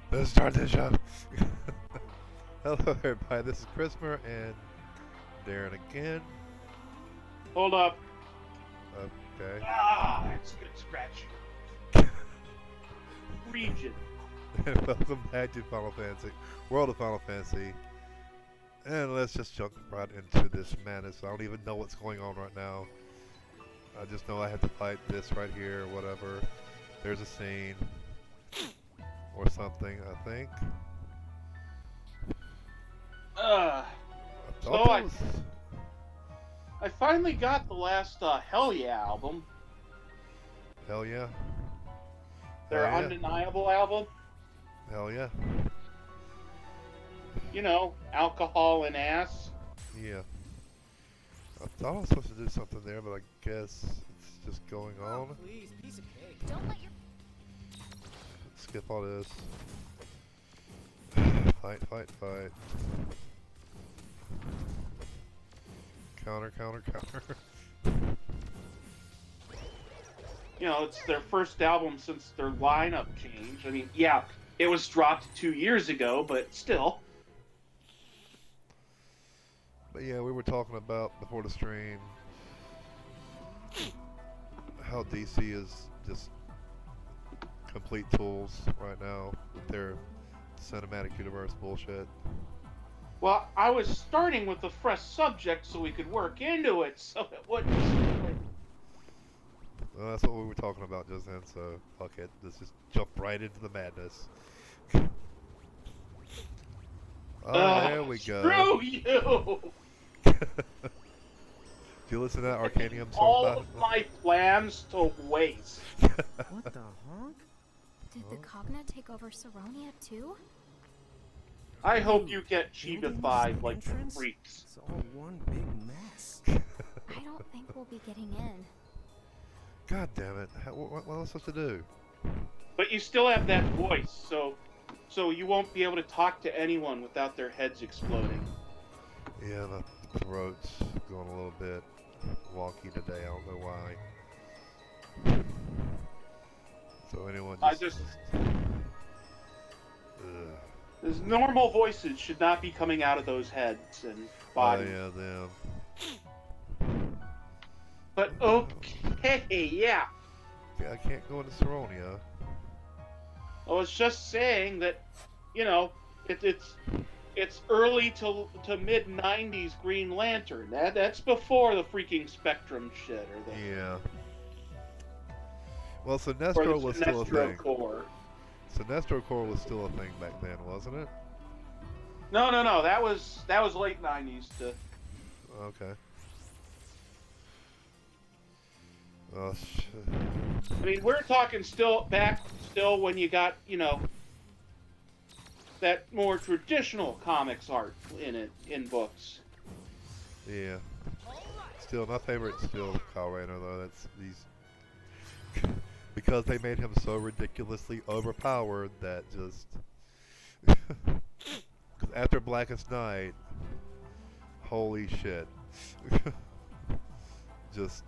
Let's start this show. Hello, everybody. This is Christopher and Darren again. Hold up. Okay. Ah, that's good scratching. Region. Welcome back to Final Fantasy, World of Final Fantasy. And let's just jump right into this madness. I don't even know what's going on right now. I just know I have to fight this right here or whatever. There's a scene. Or something, I think. So I finally got the last Hell Yeah album. Hell yeah. Their Hell yeah. Undeniable album. Hell yeah. You know, alcohol and ass. Yeah. I thought I was supposed to do something there, but I guess it's just going on. Please, piece of cake. Don't let your Skip all this. Fight, fight, fight. Counter, counter, counter. You know, it's their first album since their lineup change. I mean, yeah, it was dropped 2 years ago, but still. But yeah, we were talking about before the stream how DC is just complete tools right now with their cinematic universe bullshit. Well, I was starting with a fresh subject so we could work into it, so it wouldn't. Well, that's what we were talking about just then, so fuck it. Let's just jump right into the madness. Oh, there we go. Screw you! Do you listen to that Arcanium song? All of my plans to waste. What the honk? Did the Cogna take over Saronia too? I hope you get cheapified like the Entrance? freaks. It's all one big mess. I don't think we'll be getting in. God damn it. What am I supposed to do? But you still have that voice, so you won't be able to talk to anyone without their heads exploding. Yeah, the throat's going a little bit wonky today. I don't know why. So anyone just... Those normal voices should not be coming out of those heads and Oh bodies. yeah, them. But okay, yeah. I can't go into Saronia. I was just saying that, you know, it's early to mid '90s Green Lantern. That's before the freaking Spectrum shit or the Yeah. Well, or Sinestro the was still a Sinestro thing. Corps. Sinestro Corps was still a thing back then, wasn't it? No, that was late '90s to. Okay. Oh shit. I mean, we're talking still when you got, you know, that more traditional comics art in books. Yeah. Still, my favorite's still Kyle Rayner though. That's these because they made him so ridiculously overpowered that just. Because after Blackest Night, holy shit. Just.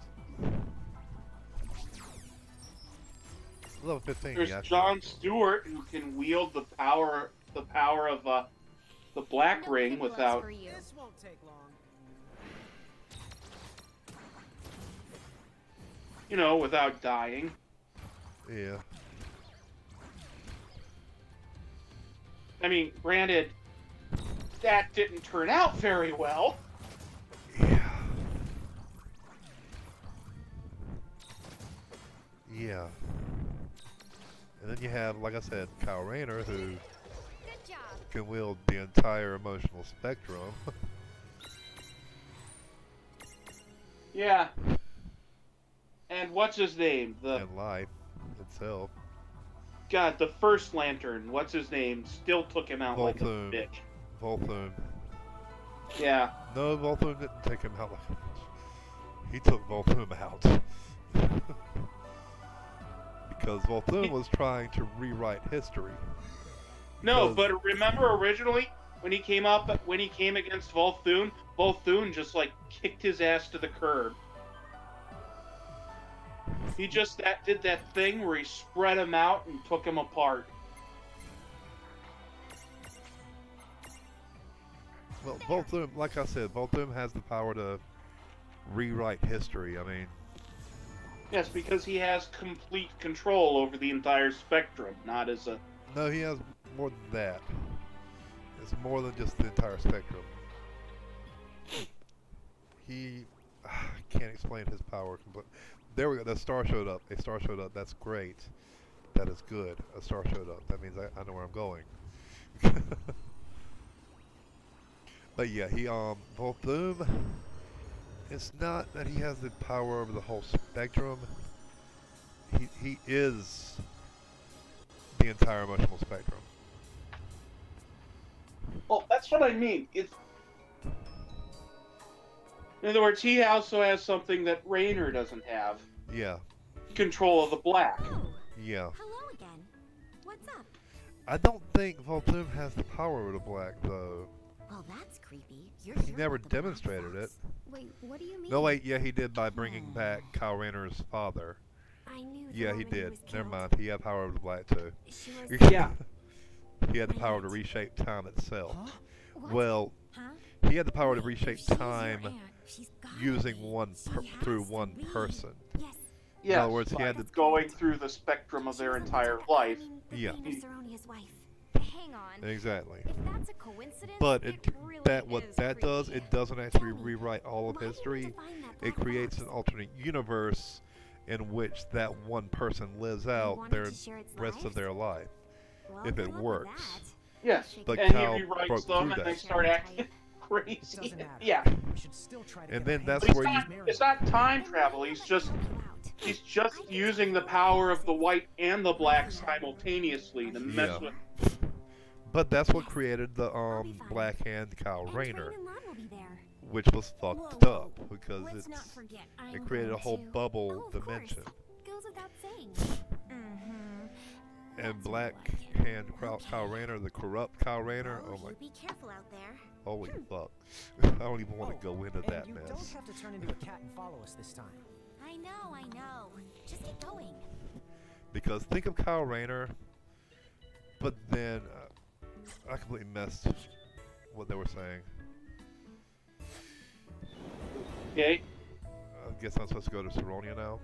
Level 15. There's yeah. John Stewart who can wield the power of the Black No Ring pigtails without, for you. This won't take long. you know, without dying. Yeah. I mean, granted, that didn't turn out very well. Yeah. Yeah. And then you have, like I said, Kyle Rayner, who Good job. can wield the entire emotional spectrum. Yeah. And what's his name? And life itself. God, the first Lantern, what's his name? Still took him out like a Volthoom. bitch. Volthoom. Yeah. No, Volthoom didn't take him out like a bitch. He took Volthoom out. Because Volthoom was trying to rewrite history. No, Because- but remember originally when he came against Volthoom, Volthoom just like kicked his ass to the curb. He just did that thing where he spread him out and took him apart. Well, Volthoom, like I said, Volthoom has the power to rewrite history. I mean, Yes, because he has complete control over the entire spectrum, not as a... no, he has more than that. It's more than just the entire spectrum. He can't explain his power completely. There we go. The star showed up. A star showed up. That's great. That is good. A star showed up. That means I know where I'm going. But yeah, he Volthoom. It's not that he has the power over the whole spectrum. He is the entire emotional spectrum. Well, that's what I mean. It's... In other words, he also has something that Raynor doesn't have. Yeah. Control of the black. Oh, Yeah. hello again. What's up? I don't think Volthoom has the power over the black though. Well, that's creepy. You're He sure never about the black demonstrated it. fox? Wait, what do you mean? No, wait. Yeah, he did by bringing back Kyle Rayner's father. I knew the Yeah, he woman who did. was Never killed. mind. He had power over the black too. She was... Yeah. He had the power to reshape time itself. Huh? What? Well, Huh? he had the power to Wait, reshape if she's your time aunt, she's gotta using be. one She through has to one be. person. Yes. Yes, In other words, he by had to- going through the spectrum of their entire life. Yeah. Saronia's wife. Hang on. Exactly. If that's a coincidence, But it it really that what is that does, creepy. it doesn't actually Tell me, rewrite all of why do you history. need to find that It black creates box? an alternate universe in which that one person lives You out wanted their to share its rest of lives? their life. Well, if good it luck with works. that. Yes, But and Cal he rewrites broke them through and they that. start acting crazy. Doesn't matter. Yeah, We should still try to And get our then that's hands but on where it's you- not, it's not time travel. He's just using the power of the white and the black simultaneously to mess Yeah. with. But that's what created the Black Hand Kyle And Rayner, Twain and Lon will be there. which was fucked Whoa, up because Let's not it's forget. it I'm created a going whole to- bubble Oh, of dimension. course. Goes without saying. Mm-hmm. And Black Hand Kyle Rayner, the corrupt Kyle Rayner. Oh my, You be careful out there. holy fuck! I don't even want to go into and that you don't mess. have to turn into a cat and follow us this time. I know. Just get going. Because think of Kyle Rayner, but then I completely missed what they were saying. Okay, I guess I'm supposed to go to Saronia now.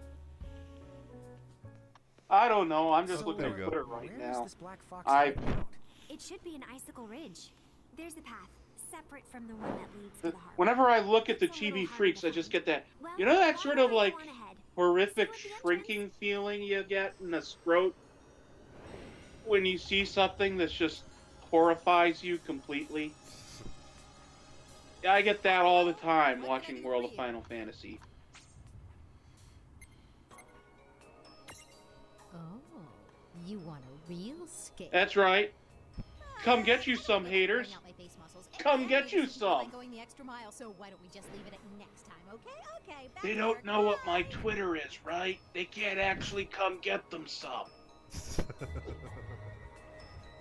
I don't know. I'm just So, looking there at we go. Twitter right Where is now. this black fox I- hiding out? It should be an icicle ridge. There's the path, separate from the one that leads to the harbor. Whenever I look at the It's a little Chibi hard Freaks, to I just find. get that, Well, you know, that why sort don't of you like go on ahead? horrific See what the shrinking feeling you get in the throat when you see something that just horrifies you completely. Yeah, I get that all the time watching World of Final Fantasy. Oh, you want a real scare? That's right. Come get you some, haters. Bring out my face muscles. Come And get you I feel like some. Going the extra mile, so why don't we just leave it at next time, okay? Okay. back They to don't work. know what my Twitter is, right? They can't actually come get them some.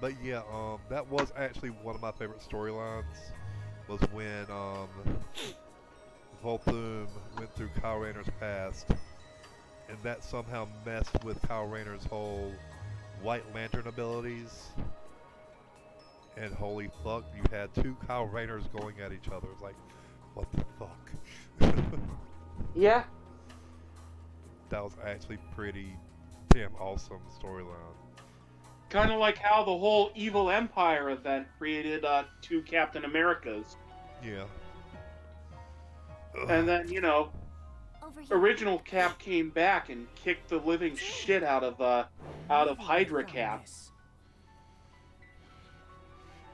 But yeah, that was actually one of my favorite storylines. Was when Volthoom went through Kyle Rayner's past, and that somehow messed with Kyle Rayner's whole White Lantern abilities. And holy fuck, you had two Kyle Rayners going at each other. It's like, what the fuck? Yeah. That was actually pretty damn awesome storyline. Kind of like how the whole Evil Empire event created two Captain Americas. Yeah. And then, you know, Over here. original Cap came back and kicked the living shit out of Hydra Cap. Yes.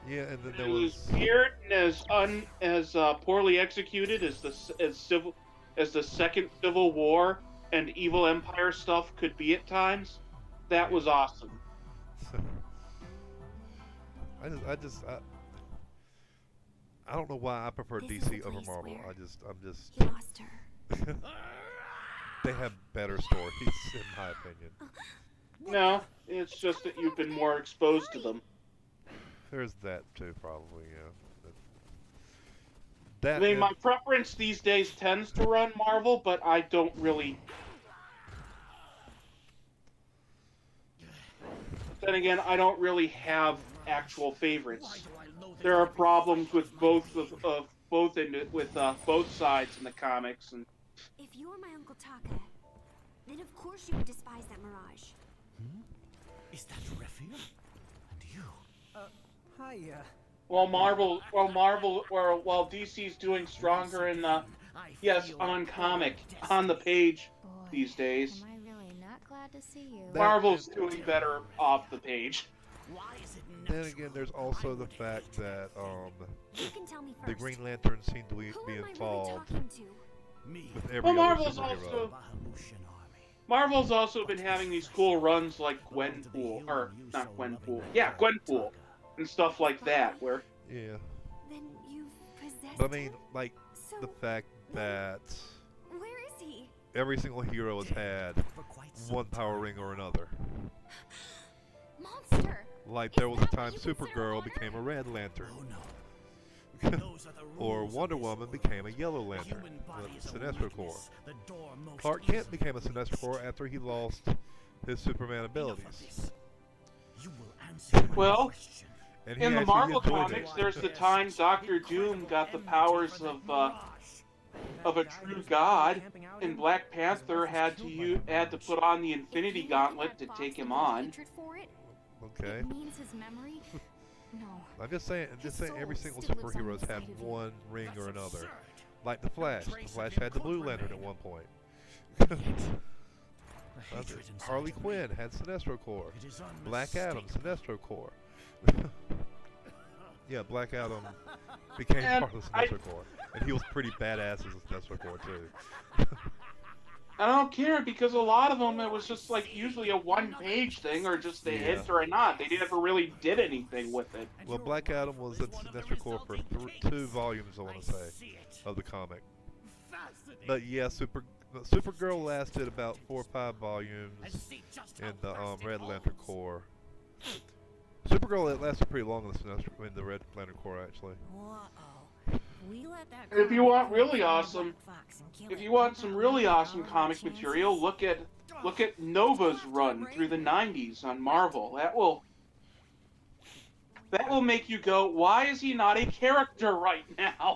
Yeah, and then It there was was weird and as poorly executed as the second Civil War and Evil Empire stuff could be at times. That was awesome. I don't know why I prefer This is DC a over place Marvel. where- I'm just He lost her. they have better stories in my opinion. No, it's just that you've been more exposed to them. There's that too, probably. Yeah. I That mean, and- my preference these days tends to run Marvel, but I don't really. Then again, I don't really have actual favorites. there are problems with both both sides in the comics, and If you were my Uncle Taka, then of course you would despise that mirage. Is that Raphael? And you? Hi, while DC's doing stronger in the on comic on the page these days, Am I really not glad to see you? Marvel's doing better off the page. why is it Then again, there's also the fact that You can tell me first. the Green Lantern seem to be Who am I really involved talking to? me? with every Well, other Marvel's superhero. also Bahamutian army. Marvel's also been having these cool runs like Gwenpool, or not Gwenpool, yeah, Gwenpool, and stuff like that, where Yeah, Then you've possessed but I mean, him? like So, the fact that where is he? every single hero has had For quite some one power ring or another. Monster! Like Is there was a that what time you consider Supergirl honor? became a Red Lantern, Oh no. Those are the or rules of Wonder this Woman world. became a Yellow The Lantern, human body is the a Sinestro Corps. weakness, the door most Clark Kent easily became a Sinestro Corps after he lost his Superman Enough of abilities. this. You will answer my Well, question. And he in the actually Marvel enjoyed comics, it. there's the time Doctor Doom got the powers of a true god, and Black Panther had to put on the Infinity If you Gauntlet had to Fox take him with on. hatred for it, Okay. it means his memory. No. I'm just saying every His single soul still lives on superhero's the had side of you. one ring or That's another. absurd. Like the Flash. The trace Flash of had the Blue incorporating. Lantern at one point. The That's hatred it. inside Harley of me. Quinn had Sinestro Corps. It is Black Adam, unmistakable. Sinestro Corps. Yeah, Black Adam became And part of the Sinestro Corps. And he was pretty badass as a Sinestro Corps too. I don't care, because a lot of them, it was just like usually a one-page thing, or just a Yeah. hint or a nod. They never really did anything with it. And Well, you're Black Adam was in one of the Sinestro Corps for resulting 2 cases. volumes, I want I to say, see it. of the comic. Fascinating. But yeah, Supergirl lasted about 4 or 5 volumes And see just how in the fast it Red Lantern moves. Corps. Supergirl, it lasted pretty long in the Red Lantern Corps, actually. We let that And if you want girl really find awesome, Black Fox and kill if it. you want some really awesome Our comic chances? material, look at Nova's run through the 90s on Marvel. That will make you go, why is he not a character right now?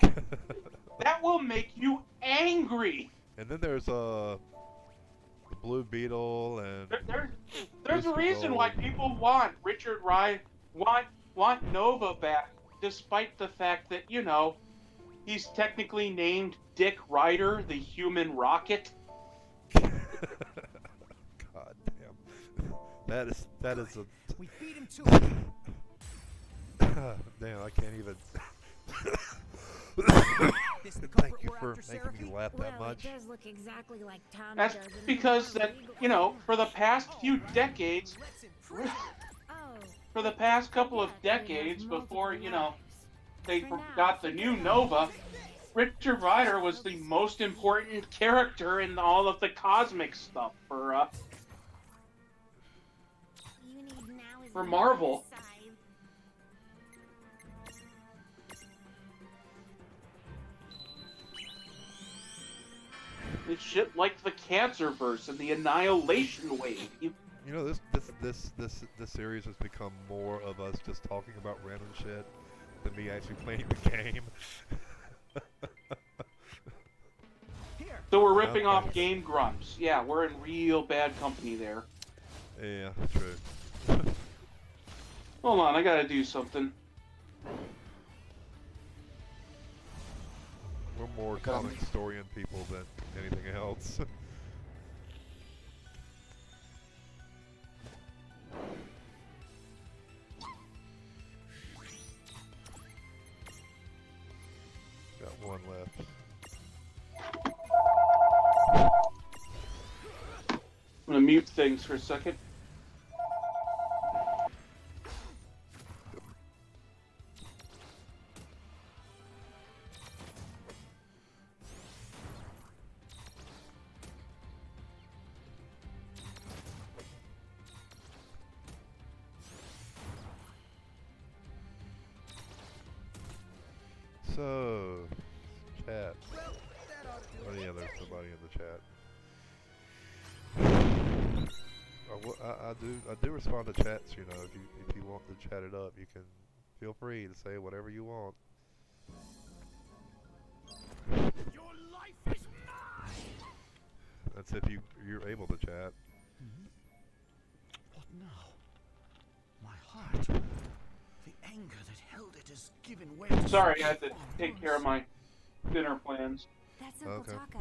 That will make you angry. And then there's the Blue Beetle and There's a Mr. reason why Gold. people want Richard Ryan want Nova back, despite the fact that, you know, he's technically named Dick Ryder, the human rocket. God damn. That is a We beat him to it. damn, I can't even This the thank culprit you we're for after, making me Seraphy? laugh that Well, much. it does look exactly like Tommy That's does in because the that, legal you know, form. for the past few decades, Let's improve. Oh, for the past couple of yeah, we have decades before, multiple you know, lives. they For now, got the new Nova, Richard Rider was the most important character in all of the cosmic stuff for You need now is For the Marvel. side. it's shit like the Cancerverse and the Annihilation Wave. You know, this series has become more of us just talking about random shit than me actually playing the game. Here. So we're ripping Okay. off Game Grumps. Yeah, we're in real bad company there. Yeah, true. Hold on, I gotta do something. We're more comic historian people than anything else. Got one left. I'm gonna mute things for a second. So, chat. Oh yeah, there's somebody in the chat. I do respond to chats. You know, if you want to chat it up, you can Feel free to say whatever you want. Your life is mine! That's if you're able to chat. What now? My heart, the anger that held it has given way to Sorry, I such had to take care of my dinner plans. That's Uncle Okay. Taka.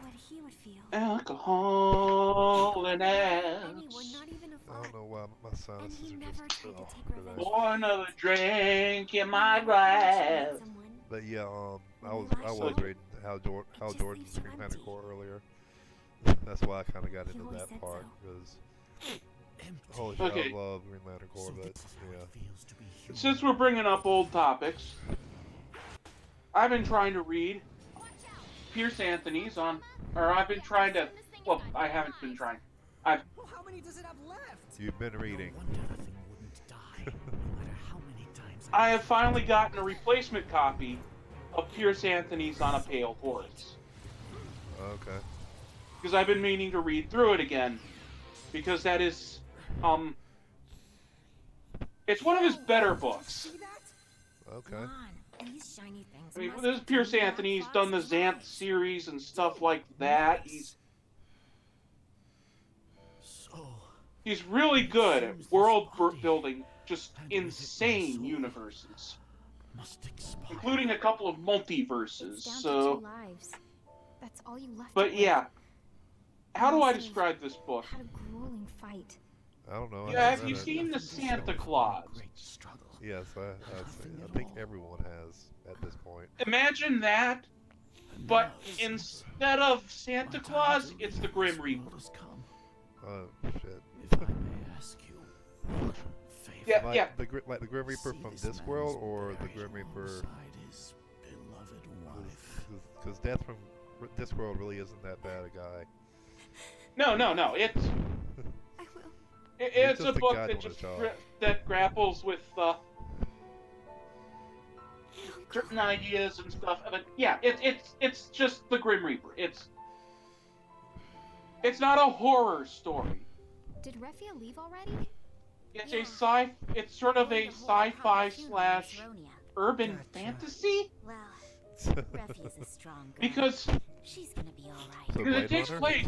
What he would feel. Alcohol and ass. Anyone, not even a I fart. don't know why my And sinuses he are never just tried to ugh, take today. revenge. Pour another drink in my Never glass. tried someone. But yeah, I When was you I was lie, reading Hal just Jordan's leaves you Green empty. Lantern Corps earlier. That's why I kind of got He into always that said part so. because empty. holy shit, Okay. I love Green Lantern Corps, So but that's how yeah. it feels to be human. Since we're bringing up old topics, I've been trying to read Pierce Anthony's on, or I've been trying to. Well, I haven't been trying. Well, how many does it have left? You've been reading. No wonder the thing wouldn't die, no matter how many times I have finally gotten a replacement copy of Pierce Anthony's On a Pale Horse. Okay. Because I've been meaning to read through it again. Because that is, it's one of his better books. See that? Okay. Come on, these shiny things I mean, must this is be Pierce coming Anthony. He's out done the Fox's Xanth life. series and stuff like that. So, He's really good at world building just insane universes, must expire. including a couple of It's multiverses. down to So, 2 lives. That's all you left. but it with. yeah, how do I Honestly, describe this book? Had a grueling fight. I don't know. I Yeah, haven't have you read it. seen the Santa Claus? Great struggle. Yes, I think everyone has at this point. Imagine that, but instead of Santa Claus, it's the Grim Reaper. Oh shit. If I may ask you, what favor Yeah, Like yeah. the Grim Reaper from Discworld or the Grim Reaper? alongside his beloved wife? Because Death from Discworld really isn't that bad a guy. No. It's I will. it's just a a book guy that doing just a job. that grapples with certain ideas and stuff. But yeah, it's just the Grim Reaper. It's not a horror story. Did Refia leave already? It's Yeah. It's sort of a Going to hold a sci-fi public funeral in slash Saronia. urban Gotcha. fantasy Well, so Refi's a strong girl. because She's gonna be alright. because Blade it takes Runner? place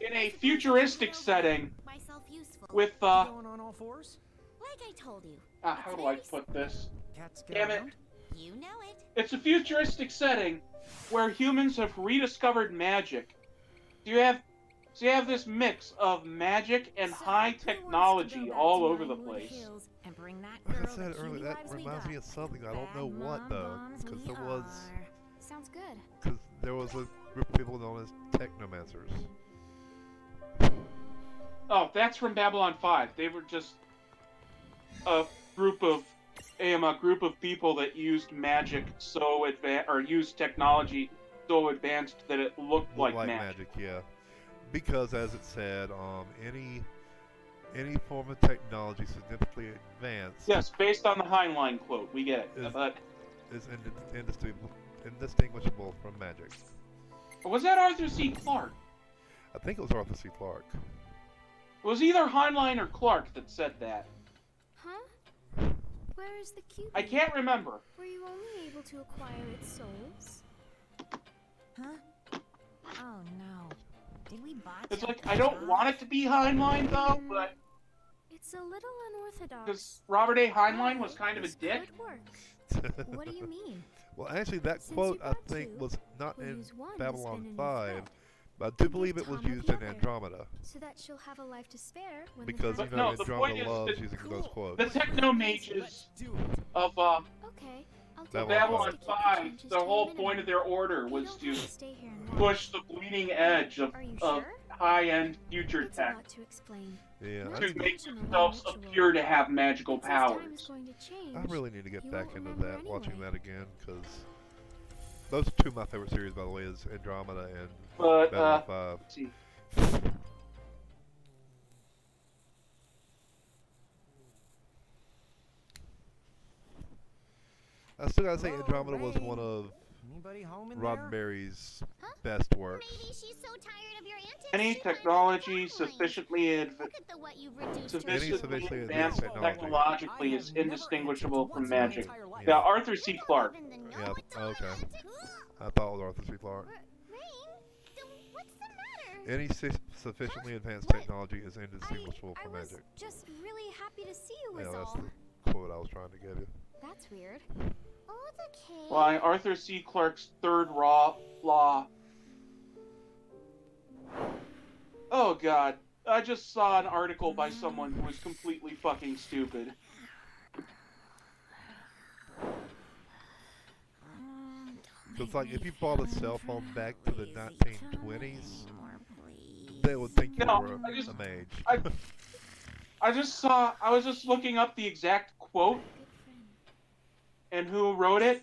in a futuristic setting Myself useful. with Going on all fours? Like I told you. how do I put this? Cats Damn it. around? You know it. It's a futuristic setting where humans have rediscovered magic. So you have this mix of magic and So, high who wants to technology go back all to over the Ninewood place. Hills and bring that like I girl said the earlier, cutie that wives we reminds got? me of something. I don't know Bad what mom though, bombs because we there was are. Sounds good. because there was a group of people known as technomancers. Oh, that's from Babylon 5. They were just a group of people that used magic so advanced, or used technology so advanced that it looked like magic. Yeah. Because as it said, any form of technology significantly advanced Yes, based on the Heinlein quote, we get it. Is- But is indistinguishable from magic. was that Arthur C. Clarke? I think it was Arthur C. Clarke. It was either Heinlein or Clarke that said that. Huh? Where is the cube? I can't remember. Were you only able to acquire its souls? Huh? Oh no. Did we botch It's up like, the I don't job? want it to be Heinlein though, but It's a little unorthodox. because Robert A. Heinlein was kind of a This dick. could work. What do you mean? Well, actually, that Since quote you I got think two, was not we'll in use one to Babylon spin a new 5, thread. but I do And believe give it was Tom with used the in other. Andromeda So that she'll have a life to spare when because the you But know no, the Andromeda point is loves that- using those quotes. The techno mages Do it. of Okay, I'll do Babylon my Babylon best to keep the 5, changes the to a whole minimum. point of their order You was don't to have to stay here and push the bleeding edge of Are you of sure? high-end future It's a tech lot to explain. Yeah, Not to to make mention a themselves long ritual. appear to have magical But since time is powers. going to change, I really need to get You back won't into remember that, watching anyway. that again, because those are two of my favorite series, by the way, is Andromeda and But Babylon 5. let's see. I still gotta say Andromeda was one of Anybody home in there? Roddenberry's best works. Maybe she's so tired of your antics. Any she finds technology it baffling. sufficiently Look at the what you've reduced her sufficiently to. advanced technology. technologically is indistinguishable from magic. Yeah. Yeah, Arthur C. You don't Clarke. even know Yeah, what to okay. do. I thought it was Arthur C. Clarke. Rain, what's the matter? Any sufficiently advanced technology is indistinguishable I from was magic. just really happy to see you Yeah, was that's all. the quote I was trying to give you. That's weird. Oh, it's okay. Why, Arthur C. Clarke's third raw law. Oh god. I just saw an article by someone who was completely fucking stupid. So it's like if you bought a cell phone back to the 1920s, they would think you No, were I just- a mage. I was just looking up the exact quote and who wrote it,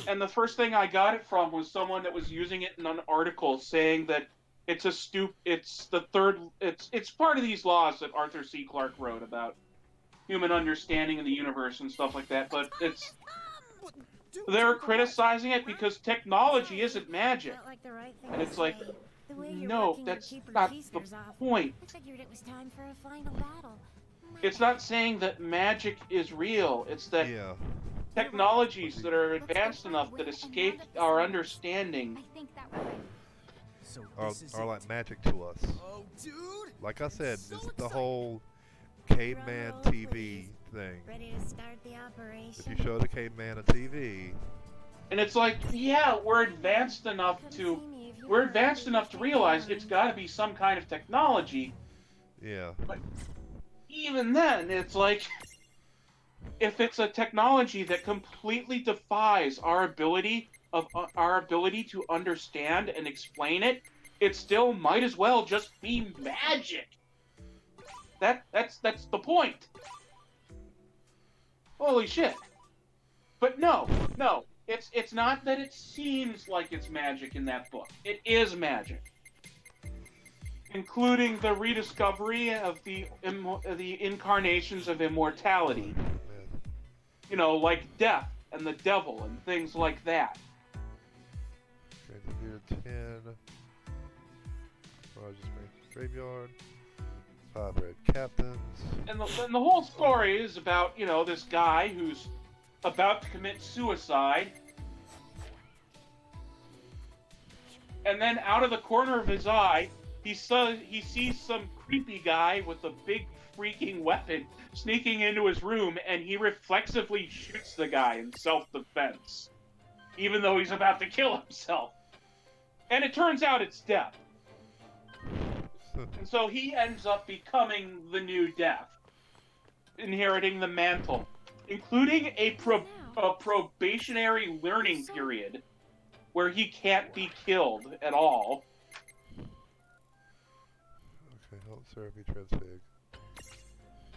and the first thing I got it from was someone that was using it in an article saying that it's it's part of these laws that Arthur C. Clarke wrote about human understanding of the universe and stuff like that, but they're criticizing it because technology isn't magic. And it's like, no, that's not the point. I figured it was time for a final battle. It's not saying that magic is real, it's that Yeah. technologies that are advanced enough that escape our understanding. I think that was So Are this is like it. magic to us. Oh, dude! Like I said, So it's the excited. whole caveman TV thing. ready to start the If operation. you show the caveman a TV, And it's like, yeah, we're advanced enough to realize it's got to be some kind of technology. yeah. Even then, it's like, if it's a technology that completely defies our ability to understand and explain it, it still might as well just be magic. That's the point. Holy shit. But no, it's not that it seems like it's magic in that book. It is magic. Including the rediscovery of the incarnations of immortality. Man. You know, like death and the devil and things like that. Okay, here 10. Rogers Graveyard. 5 red captains. And the whole story is about, you know, this guy who's about to commit suicide. And then out of the corner of his eye, he sees some creepy guy with a big freaking weapon sneaking into his room, and he reflexively shoots the guy in self-defense, even though he's about to kill himself. And it turns out it's Death. And so he ends up becoming the new Death, inheriting the mantle, including a probationary learning period where he can't be killed at all. Okay, help Sarah be transfig.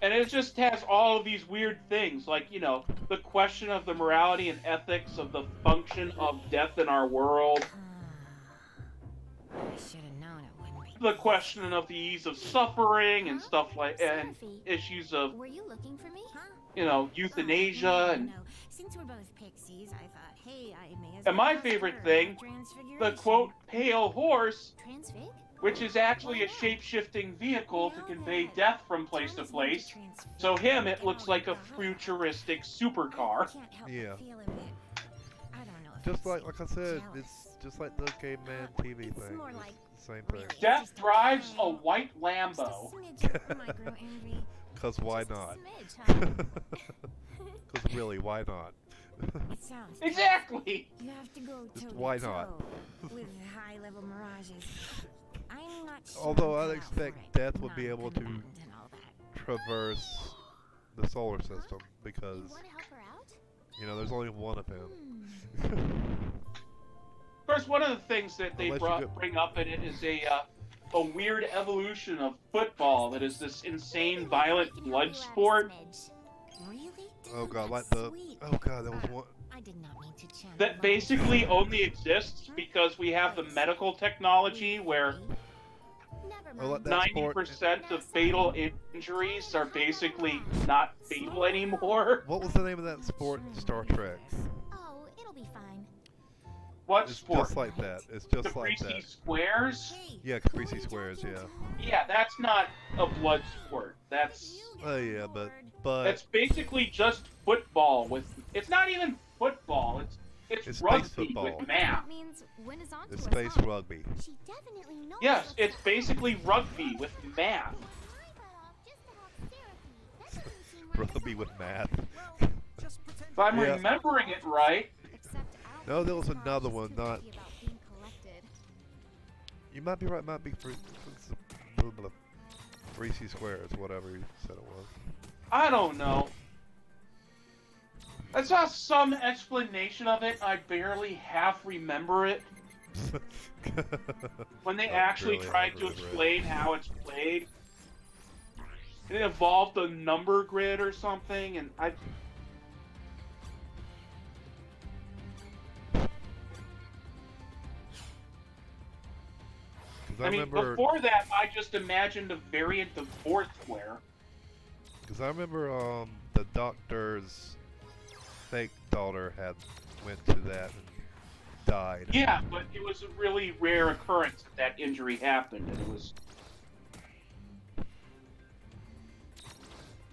And it just has all of these weird things, like, you know, the question of the morality and ethics of the function of death in our world, I should have known it wouldn't be. the question of the ease of suffering and stuff like, and Seraphie, issues of, were you looking for me? Huh? you know, euthanasia and No, since we're both pixies, I thought, hey, I may as And well my ask favorite her thing, about transfiguration. the quote pale horse, Transfig? which is actually a shape-shifting vehicle to convey death from place to place. So him, it looks like a futuristic supercar. Can't help Yeah. but feel a bit, I don't know if Just it's like I said, jealous. it's just like the caveman TV It's thing. more It's like the same thing. really Death just drives a tiny, white just Lambo. a smidge of micro-envy. Cause why Just a not? smidge, huh? Cause really, why not? It sounds Exactly! You have to go Just toe why to not? toe with high-level mirages. I'm not sure Although I'm I'd cut out expect for it. Death would be able to Non-combatant and all that. traverse the solar system You because want to help her out? you know there's only one of him. Of course, one of the things that they Unless you go- bring up in it is a weird evolution of football that is this insane, violent I can help blood you out a sport smidge. Really? Oh Dude, god, like that's the sweet. oh god, that was one. I did not mean to channel that violence. basically only exists because we have the medical technology where Never Oh, like mind. that sport. 90% of fatal injuries are basically not fatal anymore. What was the name of that sport in Star Trek? Oh, it'll be fine. What It's sport? just like that. It's just like Caprese that. Squares? Yeah, Caprese Squares. Yeah. Yeah, that's not a blood sport. That's Oh yeah, but that's basically just football with. It's not even football. It's It's space rugby football. with math. That means win is on to it's us, space huh? rugby. She definitely knows Yes, what's it's up. basically rugby with math. Rugby with math. Well, just pretend. If I'm Yeah. remembering it right, Except No, there was Alfred's another conscious one, too not- picky about being collected. You might be right. Might be Caprese Squares, whatever you said it was. I don't know. I saw some explanation of it. I barely half remember it. When they I actually barely tried to remember it. explain how it's played, it involved a number grid or something, and I. I mean, remember, before that, I just imagined a variant of Foursquare. because I remember the doctor's fake daughter had went to that and died. Yeah, but it was a really rare occurrence that injury happened, and it was.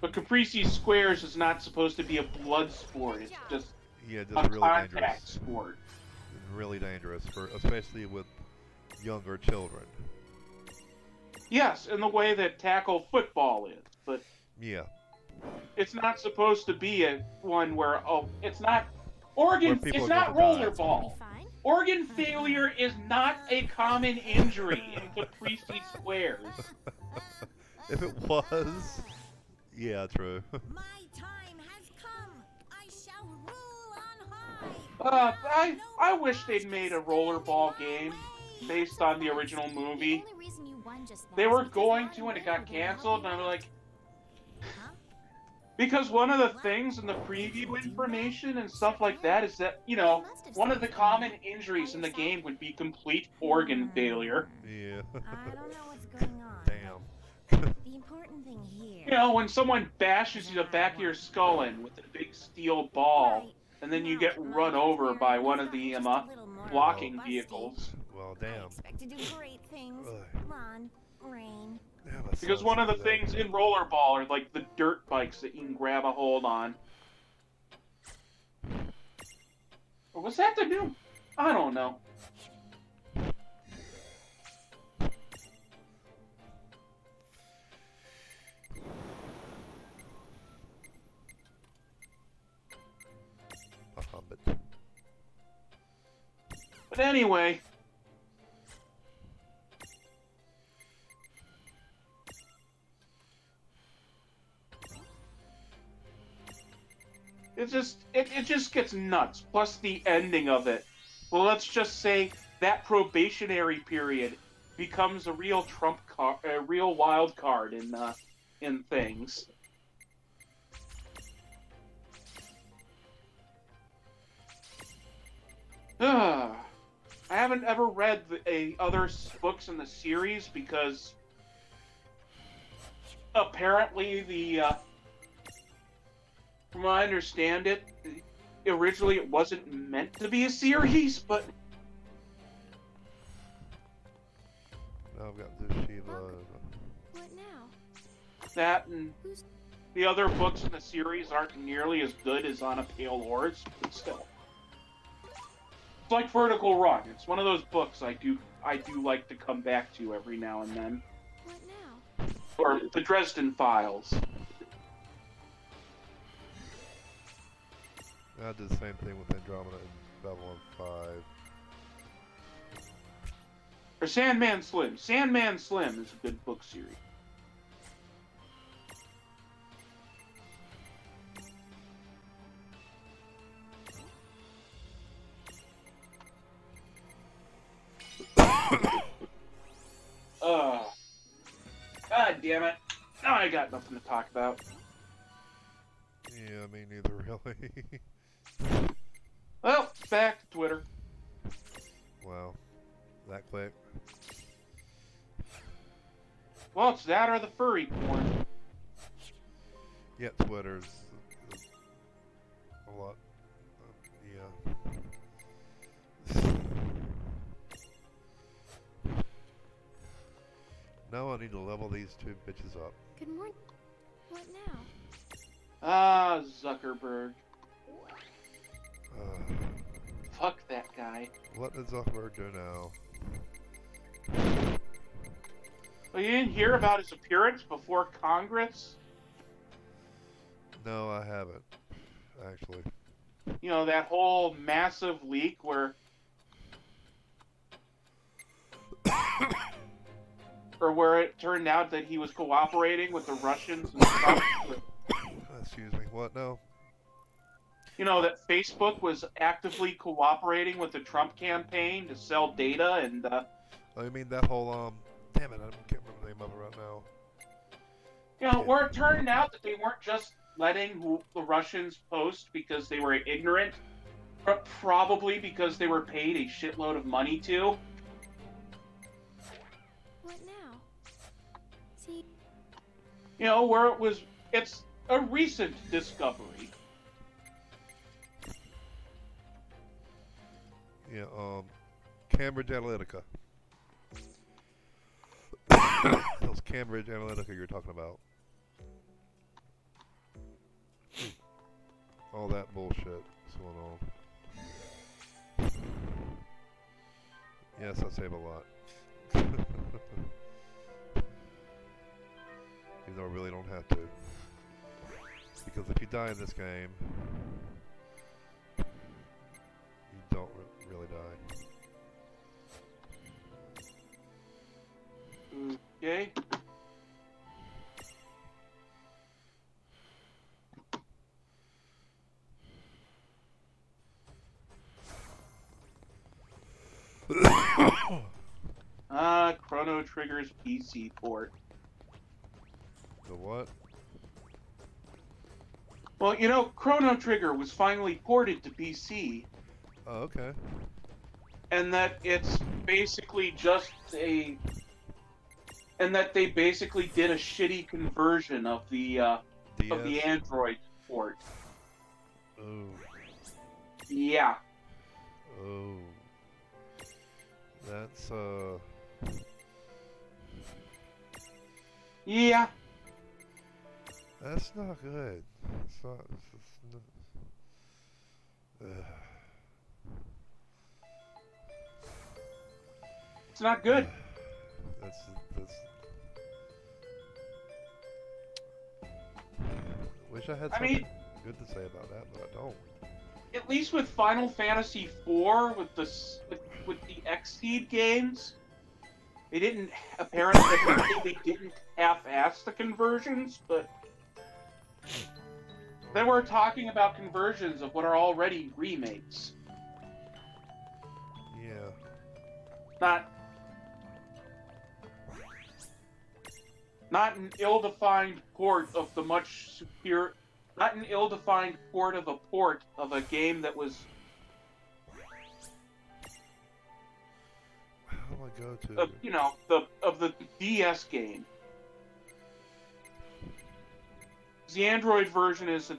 But Caprese Squares is not supposed to be a blood sport. It's just Yeah, a just really contact dangerous. sport. Really dangerous for, especially with younger children. Yes, in the way that tackle football is, but Yeah. it's not supposed to be a one where it's not Where organ. people It's are not gonna die. rollerball. Be fine. Organ failure is not a common injury in Caprese Squares. If it was, yeah, true. My time has come. I shall rule on high. I wish they'd made a rollerball game based on the original The movie. only reason you won just They now were is because going I to, and it knew got we were canceled, and I'm helping like, you. Huh? because one of the things in the preview information and stuff like that is that, you know, one of the common injuries in the game would be complete organ failure. Yeah. I don't know what's going on. Damn. The important thing here. You know, when someone bashes you the back of your skull in with a big steel ball, Right. and then you Now, get my run over career by is one of the just a little more blocking busty. vehicles. Well, I damn. expect to do great things. Ugh. Ron, Rain. Damn, my Because son's one of the like that. things in rollerball are like the dirt bikes that you can grab a hold on. Or was that the new? I don't know. A hobbit. But anyway. It just gets nuts. Plus the ending of it. Well, let's just say that probationary period becomes a real trump card, a real wild card in things. I haven't ever read the other books in the series because apparently from what I understand it, originally it wasn't meant to be a series, but Now I've got this Shiva. What now? that and the other books in the series aren't nearly as good as On a Pale Horse, but still. It's like Vertical Run. It's one of those books I do like to come back to every now and then. What now? Or the Dresden Files. I did the same thing with Andromeda and Babylon 5. Or Sandman Slim. Sandman Slim is a good book series. God damn it. Now I got nothing to talk about. Yeah, me neither, really. Well, back to Twitter. Wow. That quick. Well, it's that or the furry porn. Yeah, Twitter's a lot. Yeah. I need to level these two bitches up. Good morning. What now? Ah, Zuckerberg. Uh, Fuck that guy. what does Zuckerberg do now? Well, you didn't hear about his appearance before Congress? No, I haven't. Actually. You know, that whole massive leak where... or where it turned out that he was cooperating with the Russians and stuff. Excuse me, what now? You know, that Facebook was actively cooperating with the Trump campaign to sell data and, Oh, you mean that whole, damn it, I can't remember the name of it right now. you know, where it turned out that they weren't just letting the Russians post because they were ignorant, but probably because they were paid a shitload of money to. What now? See, You know, where it's a recent discovery. Yeah, Cambridge Analytica. Those Cambridge Analytica you're talking about. All that bullshit is going on. Yes, I save a lot. Even though I really don't have to. Because if you die in this game, you don't really die. Okay. Chrono Trigger's PC port. The what? Well, you know, Chrono Trigger was finally ported to PC, Oh, okay. and that it's basically just a... and that they basically did a shitty conversion of the DS? Android port. Oh. Yeah. Oh. That's, Yeah. that's not good. It's not, It's not good. that's, wish I had I something mean- good to say about that, but I don't. At least with Final Fantasy IV, with the Xseed games, they didn't they didn't half-ass the conversions, but they were talking about conversions of what are already remakes, Yeah. not an ill-defined port of the much superior. Not an ill-defined port of a game that was. How do I go to? You know, of the DS game. The Android version is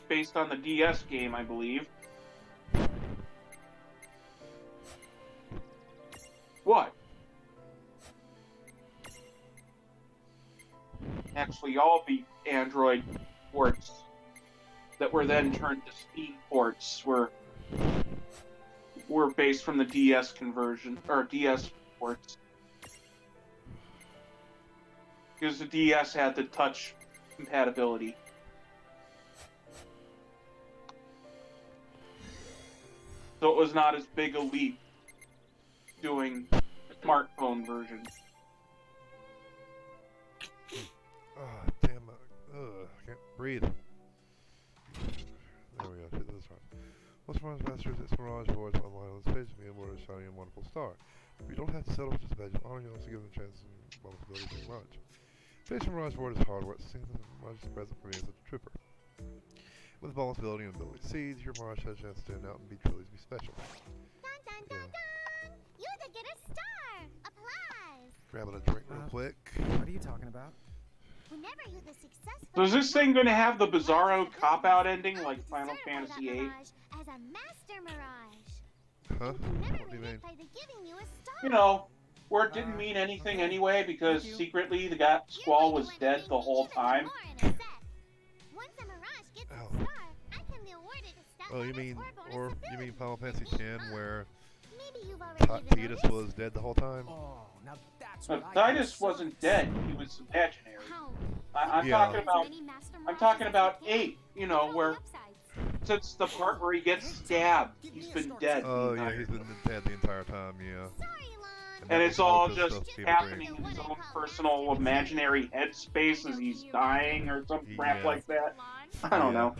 based on the DS game, I believe. What? Actually, all the Android ports that were then turned to Steam ports were based from the DS conversion, or DS ports. Because the DS had the touch compatibility. So it was not as big a leap doing a smartphone version. Ah, damn it. Ugh, I can't breathe. There we go. Hit this one. Most Mirage Masters, it's Mirage Voice online on stage to be a more shiny and wonderful star. If you don't have to settle for just a badge of honor, you also give them a chance and responsibility to Mirage. Face Mirage Board is hardware. It's something that Mirage is present for me as a trooper. With vulnerability and ability seeds, your Mirage has a chance to stand out and be truly be special. Dun dun dun dun! You did get a star! Applause! Grabbing a drink real quick. What are you talking about? Whenever you're the successful... So is this thing going to have the Bizarro cop-out ending like Final Fantasy VIII? As a master mirage. Huh? You can never What do you make mean? it by the giving you a star. You know, where it didn't mean anything anyway because secretly the guy Squall was dead the whole time. Ow. Oh, you mean Final Fantasy X where Titus was dead the whole time? Oh, now that's But what I Titus wasn't dead; he was imaginary. I'm Yeah. talking about 8. You know, where since the part where he gets stabbed, he's been dead. Oh yeah, he's been dead the entire time. Yeah. And that it's was all good just stuff, Peter happening Green. in his own personal imaginary headspace as he's dying or some crap Yeah. like that. I don't Yeah. know.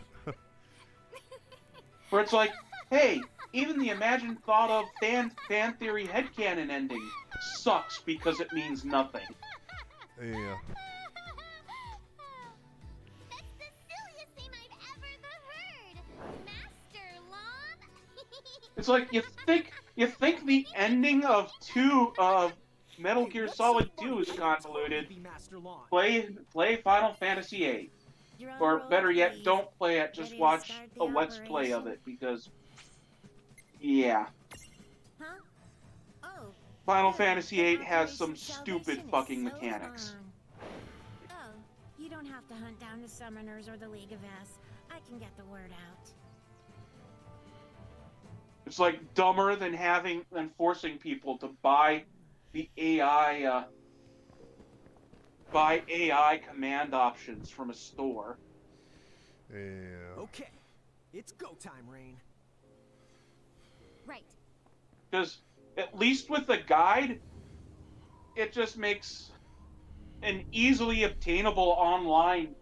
Where it's like, hey, even the imagined thought of fan theory headcanon ending sucks because it means nothing. Yeah. That's the silliest thing I've ever heard. Master Lon. It's like you think the ending of Metal Gear Solid 2 is convoluted. be Master Lawn. Play Final Fantasy VIII. Or better yet, don't play it, just watch a Let's Play of it, because, yeah. Huh? Oh. Final Fantasy VIII has some stupid fucking mechanics. Oh, you don't have to hunt down the Summoners or the League of S. I can get the word out. It's like dumber than forcing people to buy the AI command options from a store. Yeah. Okay, it's go time, Rain. Right. Because at least with the guide, it just makes an easily obtainable online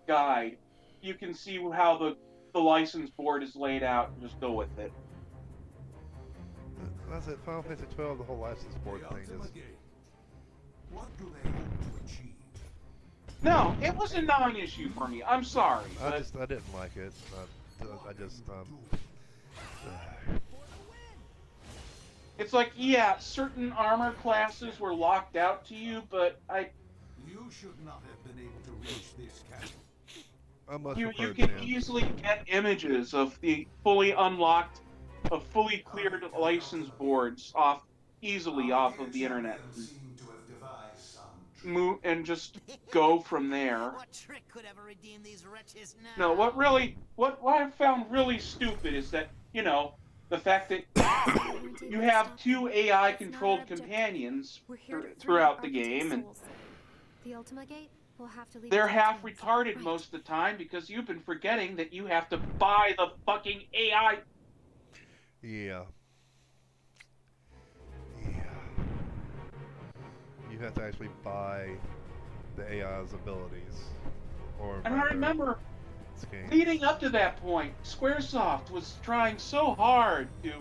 guide. You can see how the license board is laid out and just go with it. That's it. Final Fantasy 12, the whole license board thing is. What do they hope to achieve? No, it was a non-issue for me. I'm sorry, I but didn't like it. I just it's like, yeah, certain armor classes were locked out to you, but You should not have been able to reach this castle. I must you prefer can 10. easily get images of the fully unlocked, of fully cleared license boards easily off of the internet. Seem to have devised some And just go from there. What trick could ever redeem these wretches now? No, what I found really stupid is that, you know, the fact that you have 2 AI-controlled companions throughout the game, and The Ultima Gate will have to leave. they're it to half chance. retarded Right. most of the time because you've been forgetting that you have to buy the fucking AI. Yeah. Yeah. You have to actually buy the AI's abilities. Or And I remember this game. leading up to that point, Squaresoft was trying so hard to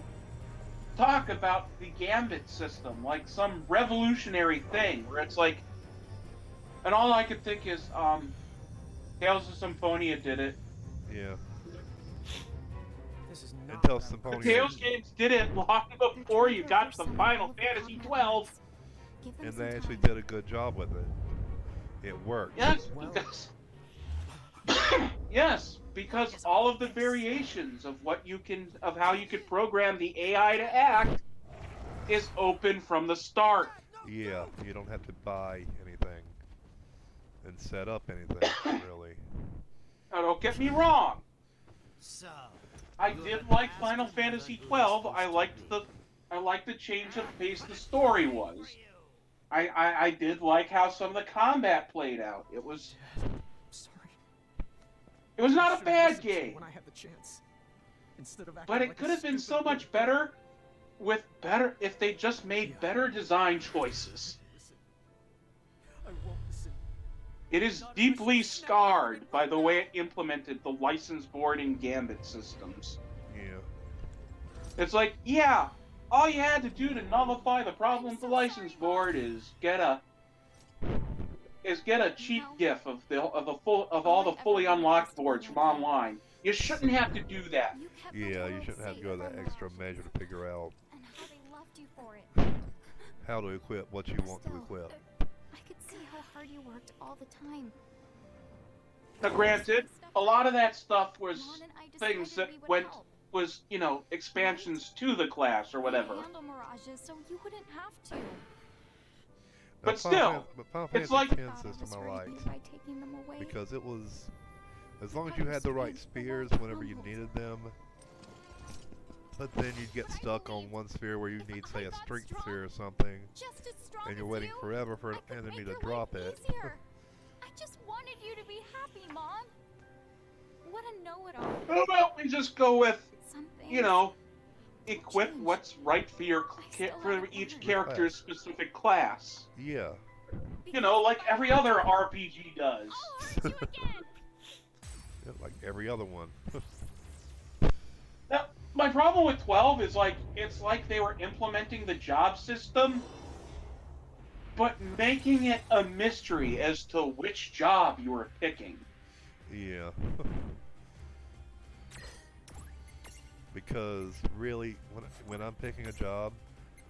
talk about the Gambit system like some revolutionary thing, where it's like, and all I could think is, Tales of Symphonia did it. Yeah. This is not Until about- The Symphonia. Tales games did it long before you got to Final Fantasy 12. Give them And some they actually time. did a good job with it. It worked. Yes, Well- because yes, because all of the variations of how you could program the AI to act is open from the start. Yeah, you don't have to buy anything and set up anything, really. Now, don't get me wrong. So, I did like Final Fantasy 12. I liked the change of pace the story was. I did like how some of the combat played out. It was Sorry. not a Should've bad listened to you game, when I had the chance. Instead of but acting it like could a have been so stupid much better if they just made better design choices. Listen. I won't listen. It is deeply scarred by the way it implemented the license board and Gambit systems. Yeah. It's like, yeah, all you had to do to nullify the problem with the license board is get a cheap GIF of all the fully unlocked boards from online. You shouldn't have to do that. You kept the Yeah, you world shouldn't have to safe go to that from extra mirages. measure to figure out And how they loved you for it. how to equip what you want to Still, equip. I could see how hard you worked all the time. Now, granted, a lot of that stuff was Lon and I things decided that we would went help. was, you know, expansions to the class or We whatever. handle mirages so you wouldn't have to. Now, But still, Final it's Fantasy like- X system I liked by taking them away. because it was, as long as you had the right spears whenever you needed them, but then you'd get stuck on one sphere where you need, say, a strength sphere or something, Just as strong and you're as waiting you, forever for an I could enemy make to your drop life it. easier. I just wanted you to be happy, Mom. What a know-it-all. How about we just go with, Something. you know, equip what's right for your for each character's specific class. Yeah. You know, like every other RPG does. I'll hurt you again. Yeah, like every other one. Now, my problem with 12 is like it's like they were implementing the job system, but making it a mystery as to which job you were picking. Yeah. Because really, when I'm picking a job,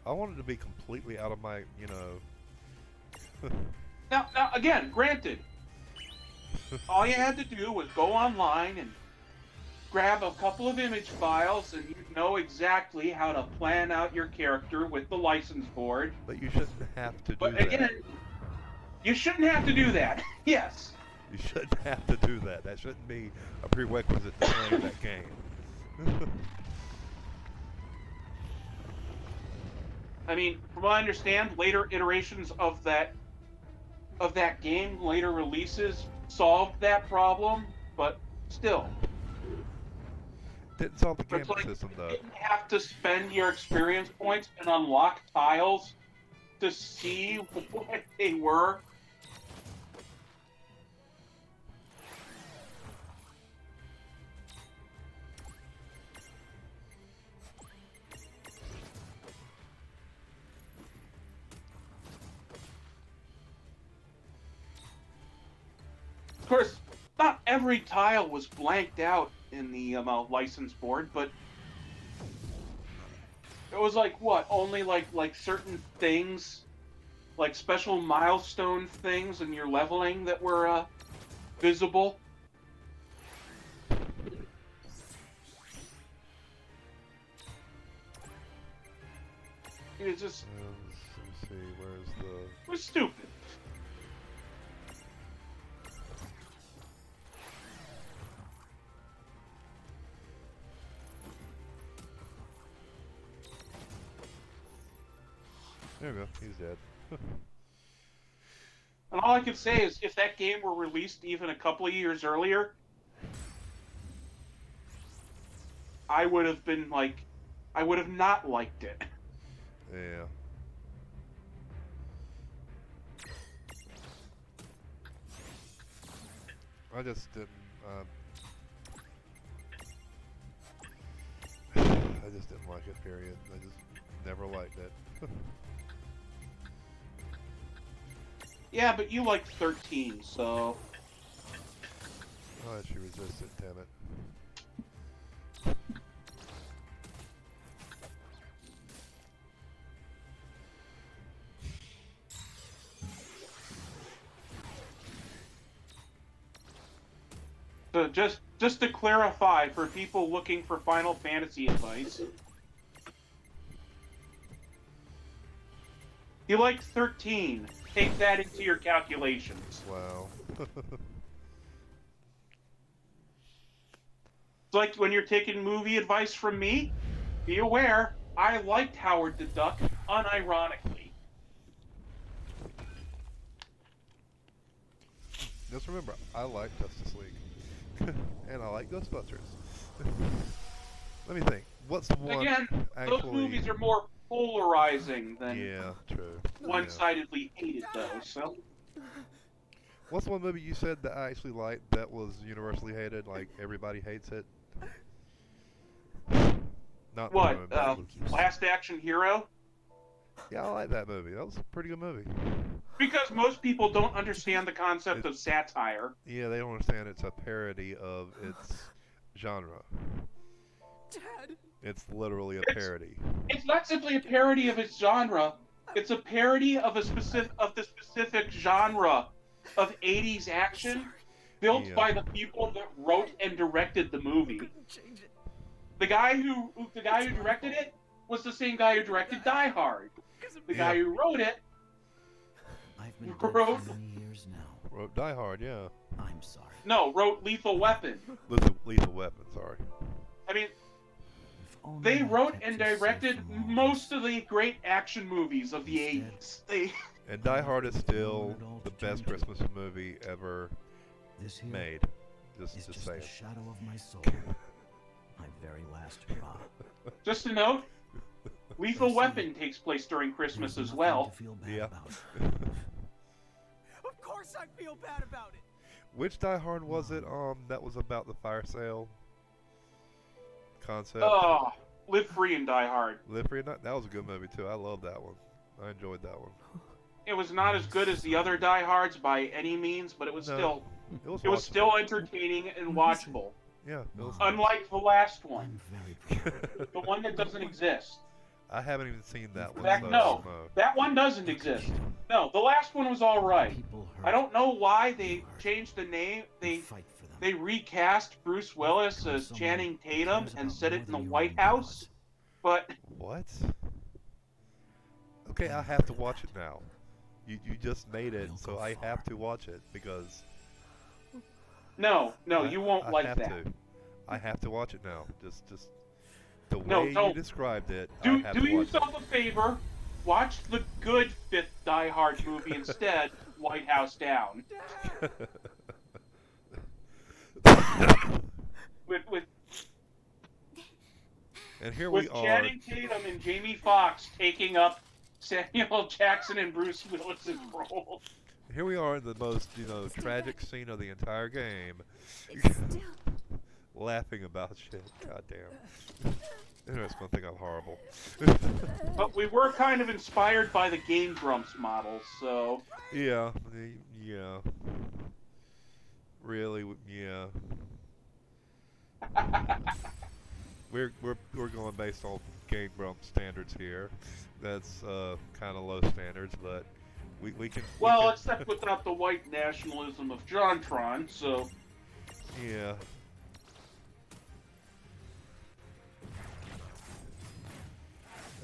I want it to be completely out of my, you know. Now, again, granted, all you had to do was go online and grab a couple of image files, and you'd know exactly how to plan out your character with the license board. But you shouldn't have to do But that. again, you shouldn't have to do that. Yes. You shouldn't have to do that. That shouldn't be a prerequisite to playing that game. I mean, from what I understand, later iterations of that game, later releases, solved that problem, but still. Didn't solve the It's game like system you though. didn't have to spend your experience points and unlock tiles to see what they were. Of course, not every tile was blanked out in the license board, but it was like what? Only like certain things, like special milestone things in your leveling that were visible. It just Let's see, where's the... was stupid. There we go, he's dead. And all I can say is, if that game were released even a couple of years earlier, I would have been like, I would have not liked it. Yeah. I just didn't, I just didn't like it, period. I just never liked it. Yeah, but you like 13, so... Oh, she resisted, damn it. So just to clarify, for people looking for Final Fantasy advice, you like 13. Take that into your calculations. Wow. It's like when you're taking movie advice from me, be aware, I liked Howard the Duck unironically. Just remember, I like Justice League. And I like Ghostbusters. Let me think. What's one Again, actually... those movies are more polarizing than Yeah, true. one-sidedly hated, though, so... What's one movie you said that I actually liked that was universally hated? Like, everybody hates it? Not What, that was... Last Action Hero? Yeah, I like that movie. That was a pretty good movie. Because most people don't understand the concept of satire. Yeah, they don't understand it's a parody of its genre. Dad! It's literally a parody. It's not simply a parody of its genre. It's a parody of the specific genre of 80s action built Yeah. by the people that wrote and directed the movie. Change it. The guy who directed it was the same guy who directed Die Hard. The guy who wrote it been dead Wrote- for many years now. Wrote Die Hard, yeah. I'm sorry. No, wrote Lethal Weapon. Lethal Weapon, sorry. I mean, If only they I wrote kept and you safe directed from all most this. of the great action movies of the Instead- 80s. They And Die Hard is still it all the to turn best to. Christmas movie ever This here made. is Just just say the it. shadow of my soul. My very last hurrah. just a note. Lethal I see. Weapon takes place during Christmas There's as nothing well. to feel bad Yeah. about. Of course I feel bad about it. Which Die Hard was it that was about the fire sale concept? Oh, Live Free and Die Hard. Live Free or Not? That was a good movie too. I love that one. I enjoyed that one. It was not as good as the other Die Hards by any means, but it was No. still It was it was watchable. still entertaining and watchable. Yeah, it was. Unlike the last one, I'm very proud. the one that doesn't exist. I haven't even seen that one. That, so no, no. that one doesn't exist. No, the last one was all right. People hurt. I don't know why they changed the name. They Fight for them. they recast Bruce Willis as Channing Tatum and set it in the White House, but What? Okay, I have to watch it now. You just made it, so I have to watch it because no, you won't I like have that. to. I have to watch it now. Just the No, way you don't. described it. I Do have do to watch yourself a favor. Watch the good fifth Die Hard movie instead, White House Down. With And here we with are. Channing Tatum and Jamie Foxx taking up Samuel L. Jackson and Bruce Willis's role. Here we are in the most, tragic scene of the entire game. Still. Laughing about shit. God damn. Everyone's gonna think I'm horrible. But we were kind of inspired by the Game Grumps model, so Yeah. Yeah. Really? Yeah. We're going based on Game Grumps standards here. That's kind of low standards, but we can. well, we can, except without the white nationalism of JonTron, so yeah.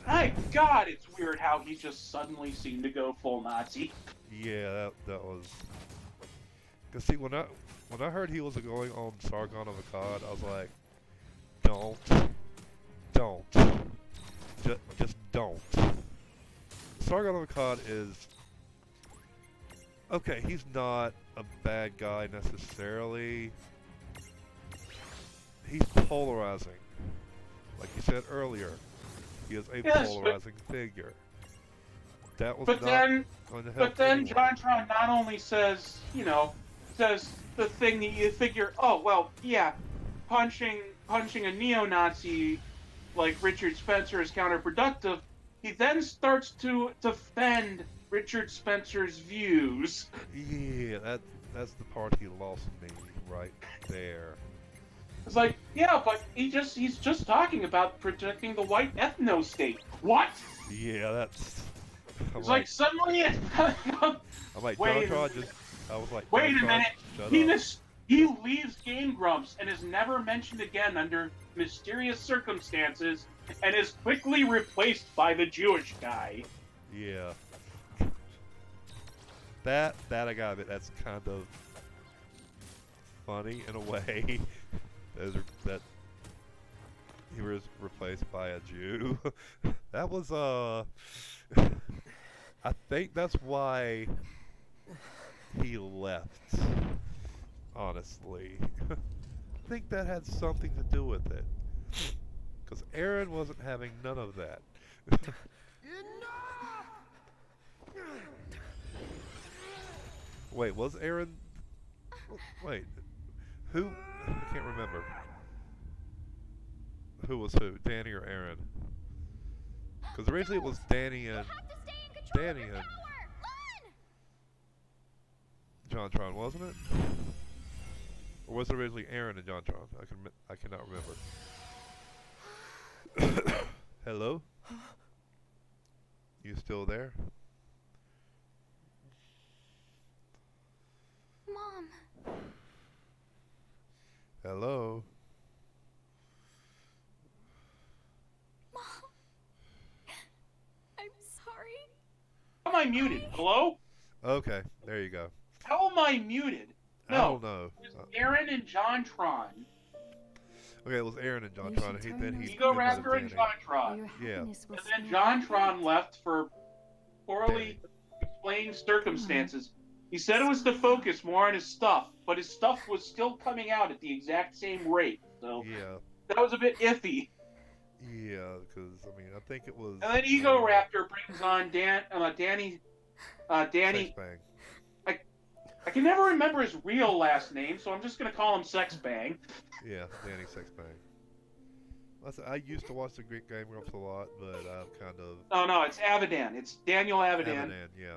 my God, it's weird how he just suddenly seemed to go full Nazi. Yeah, that was. Cause see, when I heard he was going on Sargon of Akkad, I was like, don't, just don't. Sargon of Akkad is okay. He's not a bad guy necessarily. He's polarizing, like you said earlier. He is a Yes, but- polarizing figure. That was But not then, going to help but then anyone. JonTron not only says, says the thing that you figure, oh well, yeah, punching a neo-Nazi like Richard Spencer is counterproductive. He then starts to defend Richard Spencer's views. Yeah, that's the part he lost me right there. It's like, yeah, but he's just talking about protecting the white ethno-state. What? Yeah, that's. It's like suddenly I'm like, wait a JonTron just. I was like, wait a JonTron, minute. shut up. He leaves Game Grumps and is never mentioned again under mysterious circumstances and is quickly replaced by the Jewish guy. Yeah. That I got it. That's kind of funny in a way. that he was replaced by a Jew. That was I think that's why he left. Honestly, I think that had something to do with it. Because Aaron wasn't having none of that. Wait, was Aaron? Wait, who? I can't remember. Who was who? Danny or Aaron? Because originally it was Danny and Danny and JonTron, wasn't it? Or was it originally Aaron and JonTron? I cannot remember. Hello? You still there? Mom. Hello? Mom. I'm sorry. Am I muted? Hello? Okay, there you go. How am I muted? I don't know. It was Aaron and JonTron. Okay, it was Aaron and You JonTron. should turn Then those he Ego did that Raptor and Danny. Or JonTron. your Yeah. happiness will And then spin out. JonTron left for poorly explained circumstances. He said it was to focus more on his stuff, but his stuff was still coming out at the exact same rate. So Yeah, that was a bit iffy. yeah, because I mean, I think it was. And then Ego Raptor brings on Danny. Sex Bang. I can never remember his real last name, so I'm just gonna call him Sex Bang. Yeah, Danny Sex Bang. I used to watch the Greek Game Grumps a lot, but I've kind of. Oh no, it's Avidan. It's Daniel Avidan. Avidan, yeah.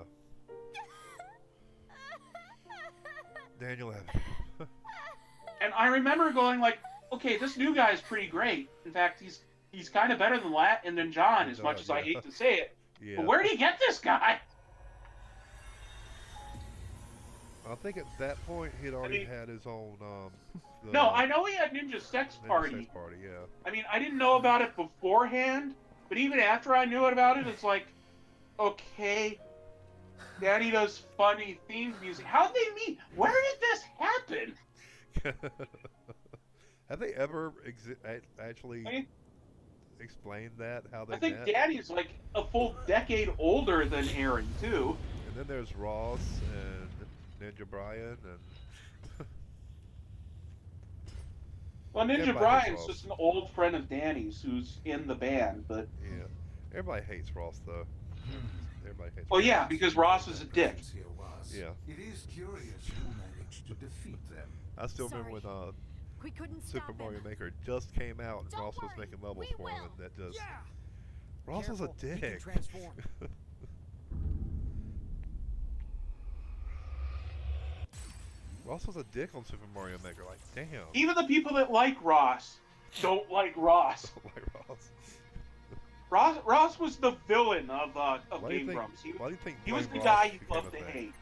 Daniel Avidan. And I remember going like, okay, this new guy is pretty great. In fact, he's kind of better than John, as much as I hate to say it. Yeah. But where did he get this guy? I think at that point he'd already had his own. No, I know he had Ninja Sex Ninja Party. Sex Party, yeah. I mean, I didn't know about it beforehand, but even after I knew about it, it's like, okay, Daddy does funny themed music. How'd they meet? Where did this happen? Have they ever actually explained that, how they I think met? Daddy's like a full decade older than Aaron, too. And then there's Ross and Ninja Brian and... Well, Ninja Everybody Brian's hates just an old friend of Danny's who's in the band, but... Yeah. Everybody hates Ross, though. Everybody hates Well, Ross. yeah, because Ross is a dick. Yeah. It is curious who managed to defeat them. I still remember when We couldn't Super stop Mario him. Maker just came out and Don't Ross was worry, making levels we for him, will. and that just... Yeah. Ross was a Careful, he can dick. transform. Ross was a dick on Super Mario Maker, like, damn. Even the people that like Ross don't like Ross. Like Ross. Ross was the villain of Why do you Game think, Grumps. why do you think He was Blame the Ross guy you became loved a to thing? hate.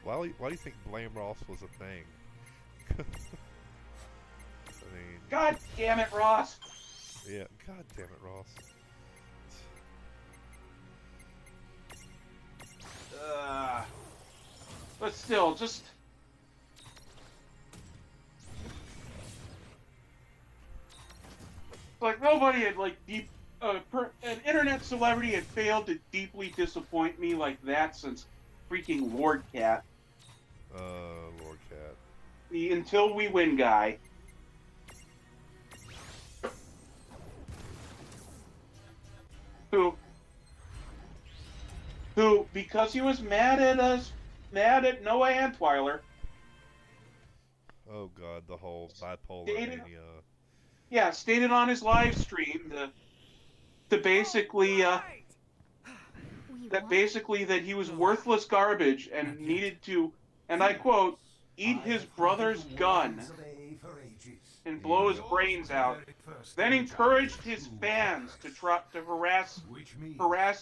Why do you think Blame Ross was a thing? I mean, God damn it, Ross. yeah, god damn it, Ross. But still, just... Like, nobody had, like, an internet celebrity had failed to deeply disappoint me like that since freaking Lord Cat. Lord Cat. The Until We Win guy. Who, because he was mad at Noah Antweiler, Oh god, the whole bipolar Dated- mania. yeah, stated on his live stream to basically, We that won. basically that he was worthless garbage and needed to, and I quote, eat his brother's gun and blow his brains out. Then encouraged his fans to try to harass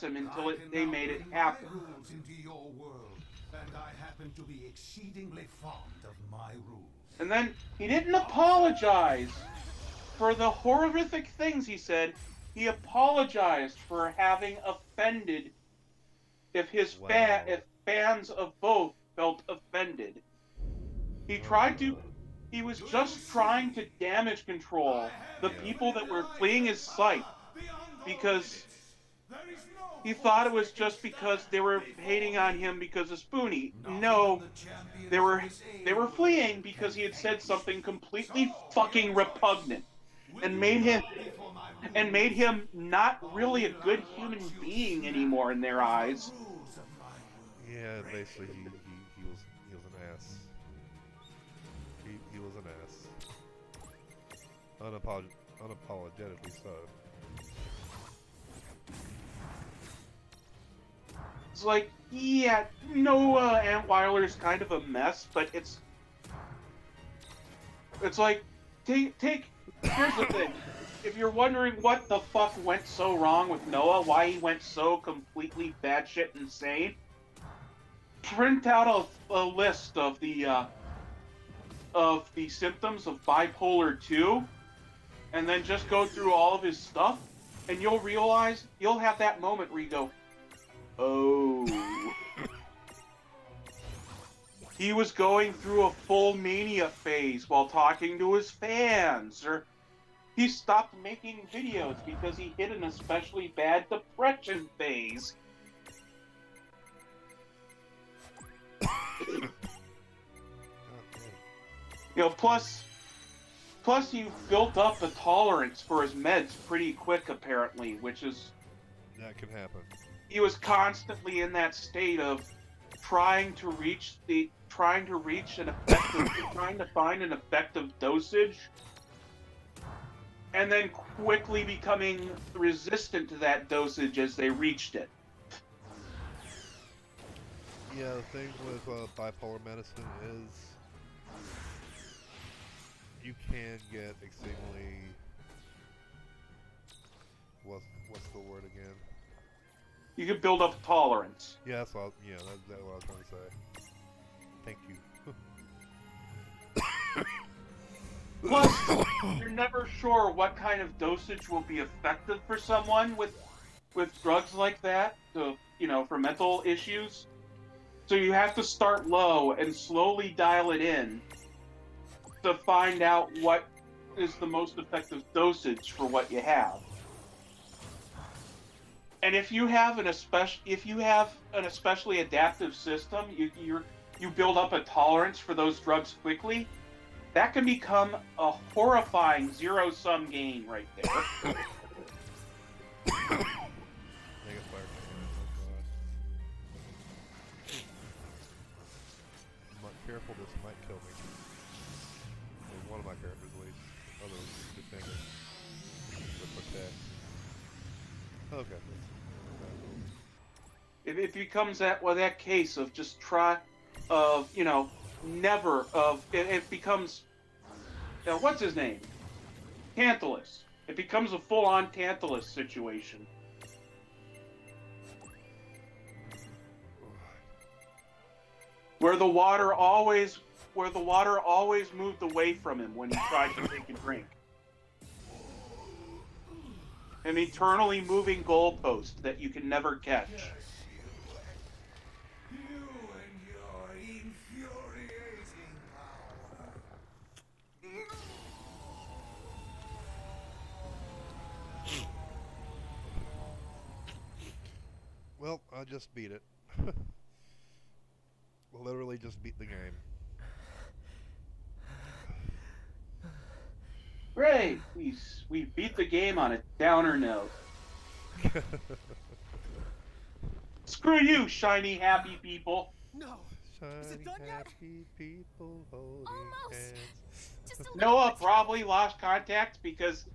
him until they made it happen. Rules into your world, and I happen to be exceedingly fond of my rules. And then he didn't apologize for the horrific things he said. He apologized for having offended if fans of both felt offended. He was just trying to damage control the people that were fleeing his site because he thought it was just because they were hating on him because of Spoonie. No, they were fleeing because he had said something completely fucking repugnant and made him not really a good human being anymore in their eyes. Yeah, basically he was an ass. He was an ass. Unapologetically so. It's like, yeah, Noah Antweiler's kind of a mess, but it's like, here's the thing. If you're wondering what the fuck went so wrong with Noah, why he went so completely batshit insane, print out a list of the symptoms of bipolar 2, and then just go through all of his stuff, and you'll have that moment where you go, oh. he was going through a full mania phase while talking to his fans, or he stopped making videos because he hit an especially bad depression phase. You know, plus you've built up a tolerance for his meds pretty quick, apparently, which is... That can happen. He was constantly in that state of trying to find an effective dosage, and then quickly becoming resistant to that dosage as they reached it. Yeah, the thing with bipolar medicine is you can get extremely... What's the word again? You can build up tolerance. Yeah, that's what I was trying to say. Thank you. Plus, you're never sure what kind of dosage will be effective for someone with drugs like that, so, you know, for mental issues. So you have to start low and slowly dial it in to find out what is the most effective dosage for what you have. And if you have an especially adaptive system, you build up a tolerance for those drugs quickly, that can become a horrifying zero-sum game right there. I'm not careful, this might kill me. Or one of my characters at least. Other defender. With protect. Okay. It becomes that case of just it becomes, what's his name? Tantalus. It becomes a full-on Tantalus situation. Where the water always moved away from him when he tried to take a drink. An eternally moving goalpost that you can never catch. You and your infuriating power. Well, I just beat it. Literally just beat the game. Great! We beat the game on a downer note. Screw you, shiny happy people. No. Is it done yet? Happy people holding Almost. hands. Just a little Noah bit. probably lost contact because...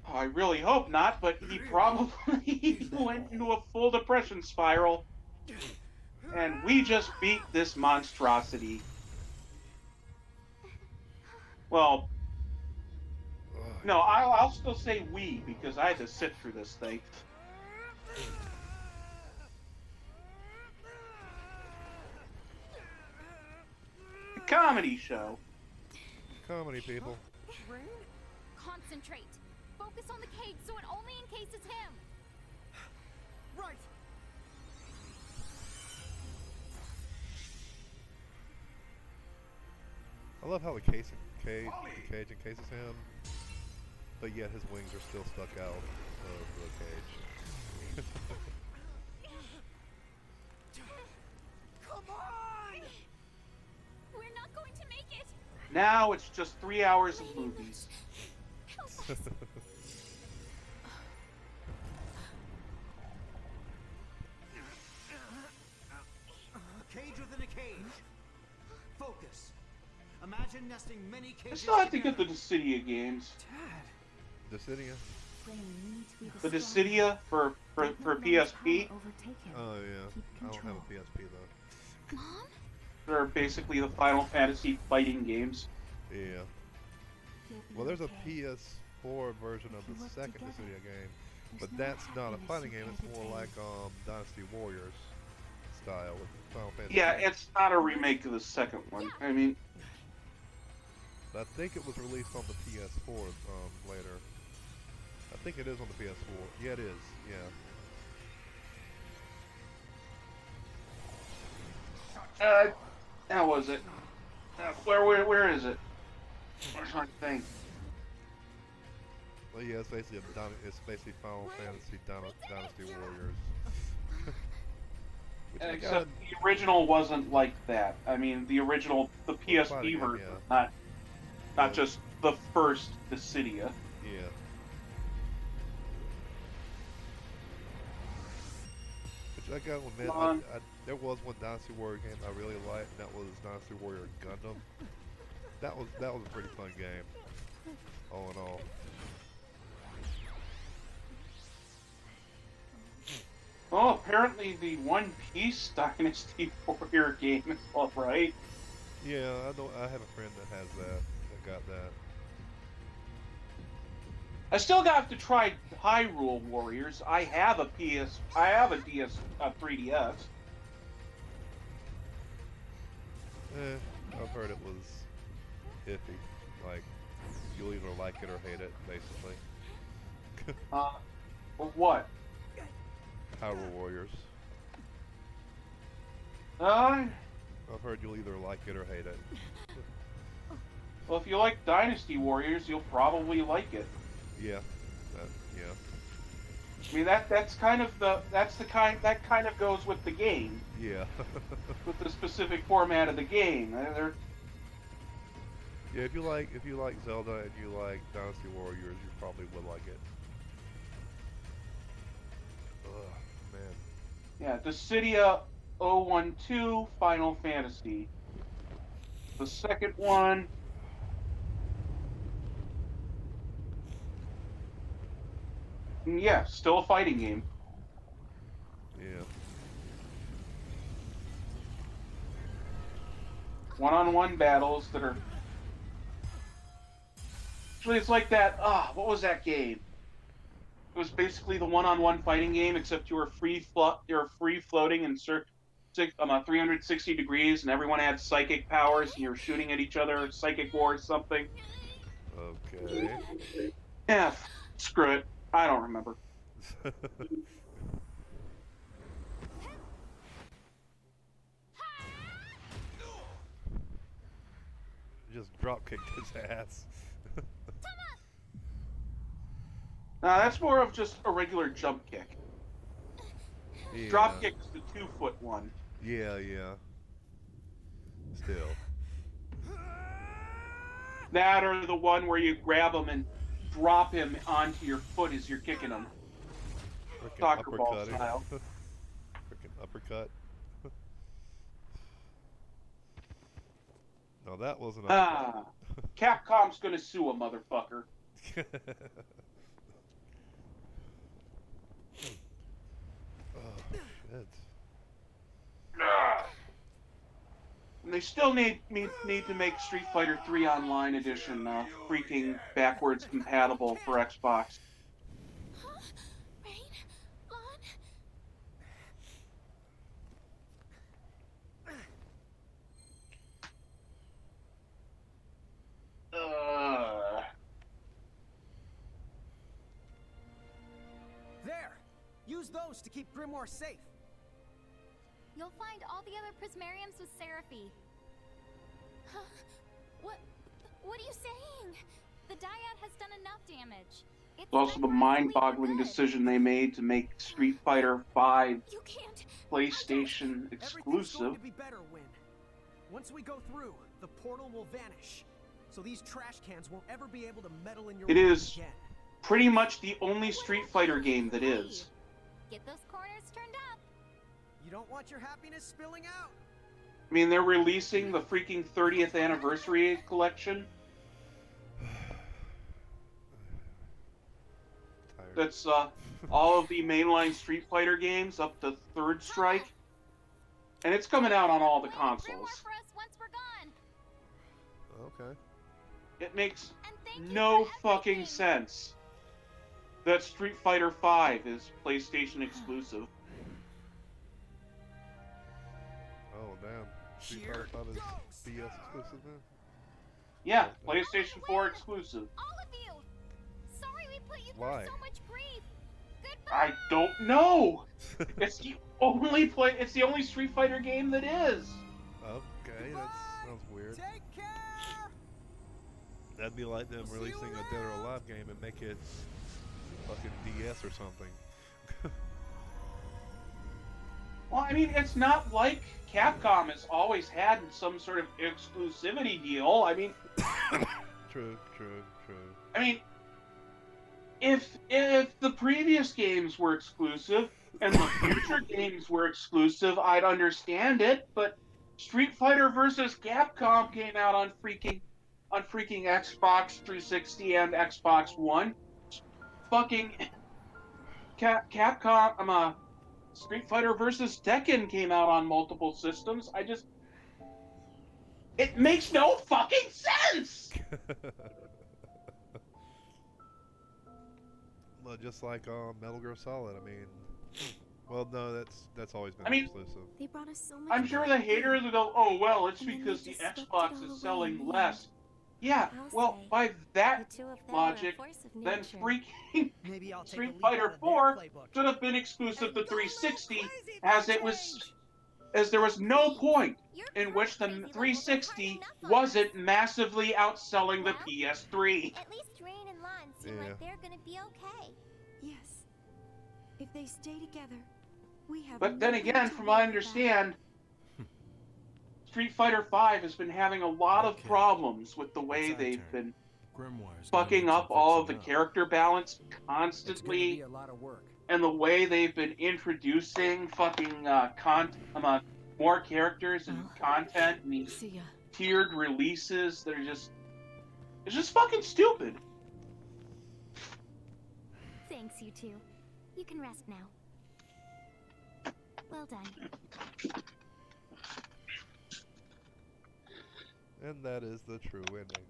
I really hope not, but he probably went into a full depression spiral. And we just beat this monstrosity. Well... No, I'll still say we, because I had to sit through this thing. A comedy show. Comedy people. Rune, concentrate. Focus on the cage so it only encases him. Right. I love how the cage encases him, but yet his wings are still stuck out of the cage. Come on! We're not going to make it. Now it's just 3 hours of movies. Help us. Cage within a cage. Focus. Imagine nesting many I cages still have to get the together. Dissidia games. Dissidia? The Dissidia for PSP. Oh yeah. I don't have a PSP though. Mom? They're basically the Final Fantasy fighting games. Yeah. Well, there's a PS4 version of the second Dissidia game, but that's not a fighting game. It's more like Dynasty Warriors style with Final Fantasy. Yeah, it's not a remake of the second one. I mean, I think it was released on the PS4 later. I think it is on the PS4. Yeah, it is. Yeah. How was it? Where is it? I'm trying to think. Well, yeah, it's basically it's basically Final Fantasy Dynasty Warriors. Which I Except got, the original wasn't like that. I mean, the PSP fighting, version, yeah. not just the first Dissidia. Yeah. Which I gotta admit, there was one Dynasty Warrior game I really liked, and that was Dynasty Warrior Gundam. That was a pretty fun game, all in all. Well, apparently the One Piece Dynasty Warrior game is all right. Yeah, I have a friend that has that got that. I still got to try Hyrule Warriors. I have a 3DS. I've heard it was iffy. Like, you'll either like it or hate it, basically. Well, what? Hyrule Warriors. I've heard you'll either like it or hate it. Well, if you like Dynasty Warriors, you'll probably like it. Yeah. Yeah. I mean, that kind of goes with the game. Yeah. With the specific format of the game. Yeah, if you like Zelda and you like Dynasty Warriors, you probably would like it. Ugh, man. Yeah, Dissidia 012 Final Fantasy. The second one. Yeah, still a fighting game. Yeah. One-on-one battles that are. Actually, it's like that. What was that game? It was basically the one-on-one fighting game, except you were free floating in 360 degrees, and everyone had psychic powers, and you were shooting at each other, psychic war or something. Okay. Yeah, screw it. I don't remember. Just drop kicked his ass. That's more of just a regular jump kick. Yeah. Drop kick is the 2-foot one. Yeah, yeah. Still. That or the one where you grab him and drop him onto your foot as you're kicking him. Frickin' Soccer ball uppercutting. style. Frickin' uppercut. No, that wasn't uppercut. Capcom's gonna sue a motherfucker. Oh, shit. And they still need to make Street Fighter 3 Online Edition freaking backwards compatible for Xbox. Huh? Rain? Lon? There! Use those to keep Grimoire safe. You'll find all the other Prismariums with Seraphy. Huh? What are you saying? The Dyad has done enough damage. It's also the mind-boggling decision they made to make Street Fighter 5 You can't. PlayStation Everything's exclusive. going to be better, Win. Once we go through, the portal will vanish. So these trash cans won't ever be able to meddle in your It world is again. pretty much the only Street Fighter game that is. Get those corners turned up. You don't want your happiness spilling out. I mean, they're releasing the freaking 30th anniversary collection. Tired. That's all of the mainline Street Fighter games up to Third Strike. And it's coming out on all the Grimoire consoles. for us once we're gone. Okay. It makes And thank you no for fucking everything. sense that Street Fighter 5 is PlayStation exclusive. Oh, damn. Street Here Fighter 5 is goes. BS exclusive then? Yeah, PlayStation 4 exclusive. All of you. Sorry we put you Why? through so much grief. Goodbye. I don't know. It's the only Street Fighter game that is. Okay, that sounds weird. Take care. That'd be like them releasing a Dead or Alive game and make it fucking DS or something. Well, I mean, it's not like Capcom has always had some sort of exclusivity deal. I mean, True. I mean, if the previous games were exclusive and the future games were exclusive, I'd understand it. But Street Fighter versus Capcom came out on freaking Xbox 360 and Xbox One. Fucking Capcom, Street Fighter versus Tekken came out on multiple systems. It makes no fucking sense. Well, just like Metal Gear Solid. I mean, well, no, that's always been exclusive. They brought us so much. I'm sure the haters will go, "Oh well, it's because the Xbox is selling less." Yeah, well, by that logic, then freaking Maybe I'll take a Street leaf Fighter out of their 4 playbook. should have been exclusive to 360, as there was no point in which the 360 wasn't massively outselling the PS3. At least Rain and Lon seem Yeah. like they're gonna be okay. Yes. If they stay together, we have. But then nothing again, to from what I worry understand, Street Fighter V has been having a lot of problems with the way they've been fucking up all of the character balance It's gonna constantly, be a lot of work. and the way they've been introducing fucking more characters and content and these See ya. tiered releases that are it's just fucking stupid. Thanks, you two. You can rest now. Well done. And that is the true ending.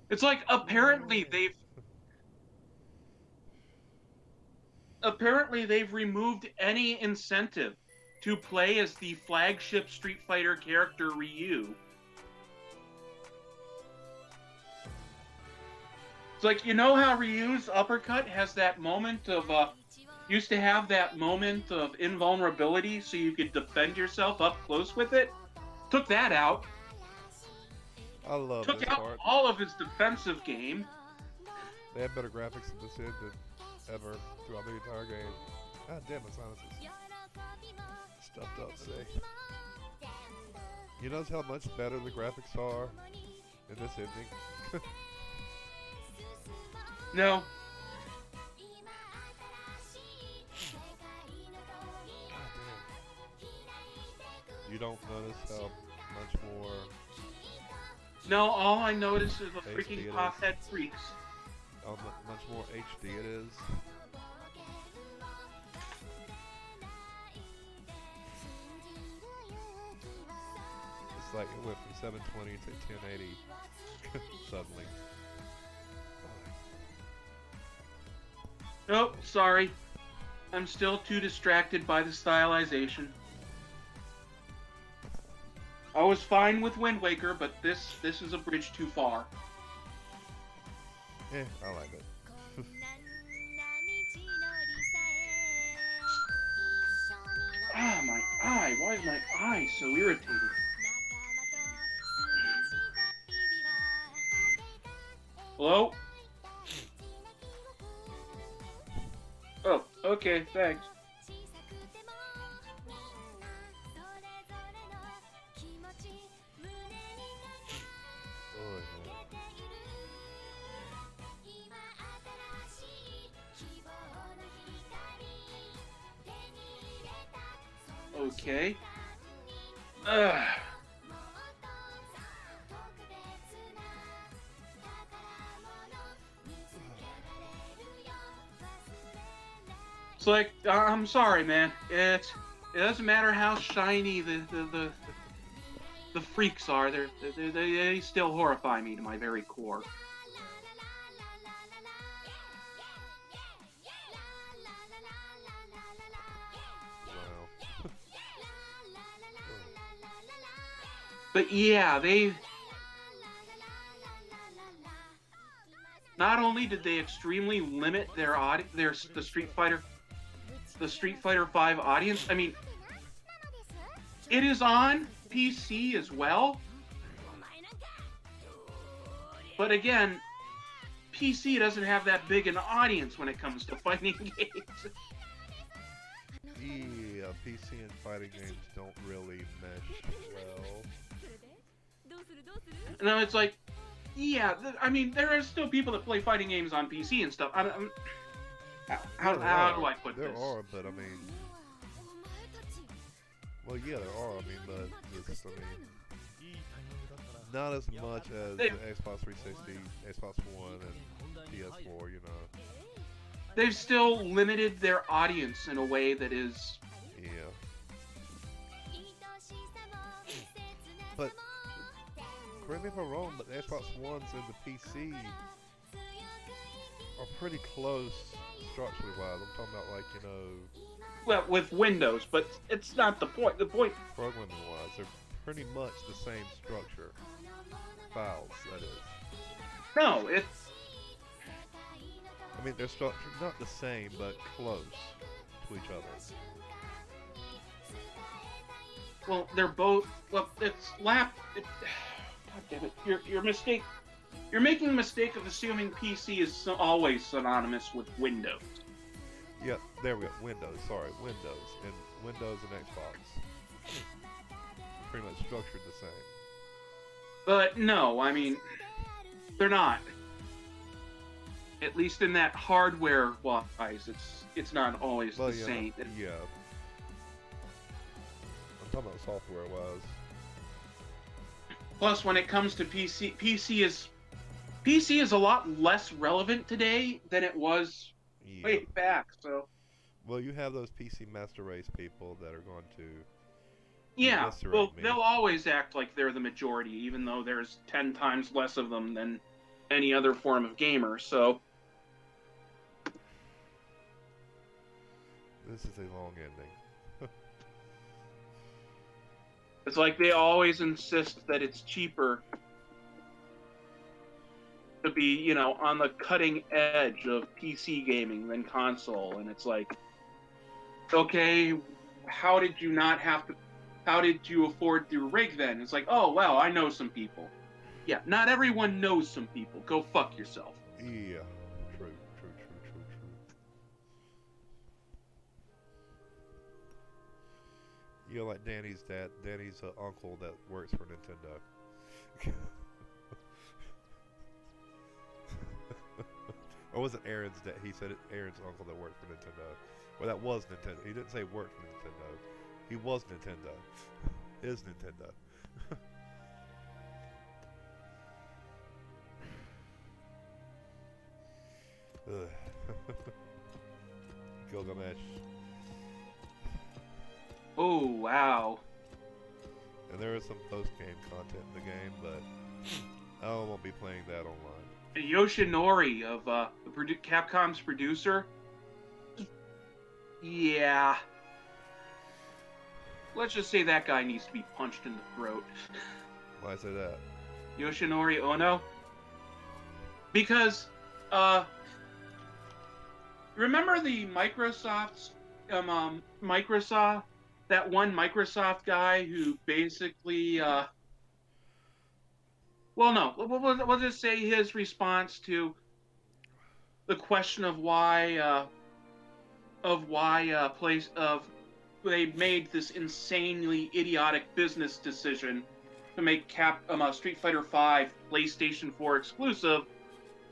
It's like apparently they've removed any incentive to play as the flagship Street Fighter character Ryu. It's like, you know how Ryu's uppercut has that moment of used to have that moment of invulnerability so you could defend yourself up close with it? Took that out. I love Took this out part. all of his defensive game. They have better graphics in this end than ever throughout the entire game. God damn, my sinuses stuffed up today. You notice how much better the graphics are in this ending? No. God damn. You don't notice how much more No, all I notice is the HD freaking it is. pothead freaks. much more HD it is. It's like it went from 720 to 1080 suddenly. Oh, sorry. I'm still too distracted by the stylization. I was fine with Wind Waker, but this is a bridge too far. Eh, I like it. Ah, my eye. Why is my eye so irritated? Hello? Oh, okay, thanks. Oh, yeah. Okay. Ugh. It's like, I'm sorry, man. It doesn't matter how shiny the freaks are. They still horrify me to my very core. Wow. But yeah, they not only did they extremely limit their the Street Fighter V audience. I mean, it is on PC as well. But again, PC doesn't have that big an audience when it comes to fighting games. Yeah, PC and fighting games don't really mesh well. No, it's like, yeah, I mean, there are still people that play fighting games on PC and stuff. How do I put this? There are, but I mean, well, yeah, there are. I mean, but it's, I mean, not as much as the Xbox 360, Xbox One, and PS4. You know. They've still limited their audience in a way that is. Yeah. But correct me if I'm wrong, but the Xbox Ones and the PC are pretty close structurally wise. I'm talking about, like, you know, Well, with Windows, but it's not the point. The point. programming wise, they're pretty much the same structure. Files, that is. No, it's. I mean, they're structured not the same, but close to each other. Well, they're both. Well, it's God damn it! Your mistake. You're making the mistake of assuming PC is always synonymous with Windows. Yep, there we go. Windows, sorry, Windows. And Windows and Xbox. Pretty much structured the same. But no, I mean, they're not. At least in that hardware-wise, it's not always the same. Yeah. I'm talking about software-wise. Plus, when it comes to PC is a lot less relevant today than it was way back. So. Well, you have those PC Master Race people that are going to. Yeah, well, they'll always act like they're the majority, even though there's 10 times less of them than any other form of gamer. So. This is a long ending. It's like they always insist that it's cheaper to be, you know, on the cutting edge of PC gaming than console. And it's like, okay, how did you afford the rig then? It's like, oh, well, I know some people. Yeah, not everyone knows some people. Go fuck yourself. Yeah, true. You know, like Danny's uncle that works for Nintendo. Or was it Aaron's dad? He said Aaron's uncle that worked for Nintendo. Well, that was Nintendo. He didn't say worked for Nintendo. He was Nintendo. Is Nintendo. Gilgamesh. Oh, wow. And there is some post-game content in the game, but I won't be playing that online. Yoshinori of Capcom's producer. Yeah. Let's just say that guy needs to be punched in the throat. Why say that? Yoshinori Ono. Because, remember the Microsoft, that one Microsoft guy who basically, well, no, we'll just say his response to the question of why they made this insanely idiotic business decision to make Street Fighter V PlayStation 4 exclusive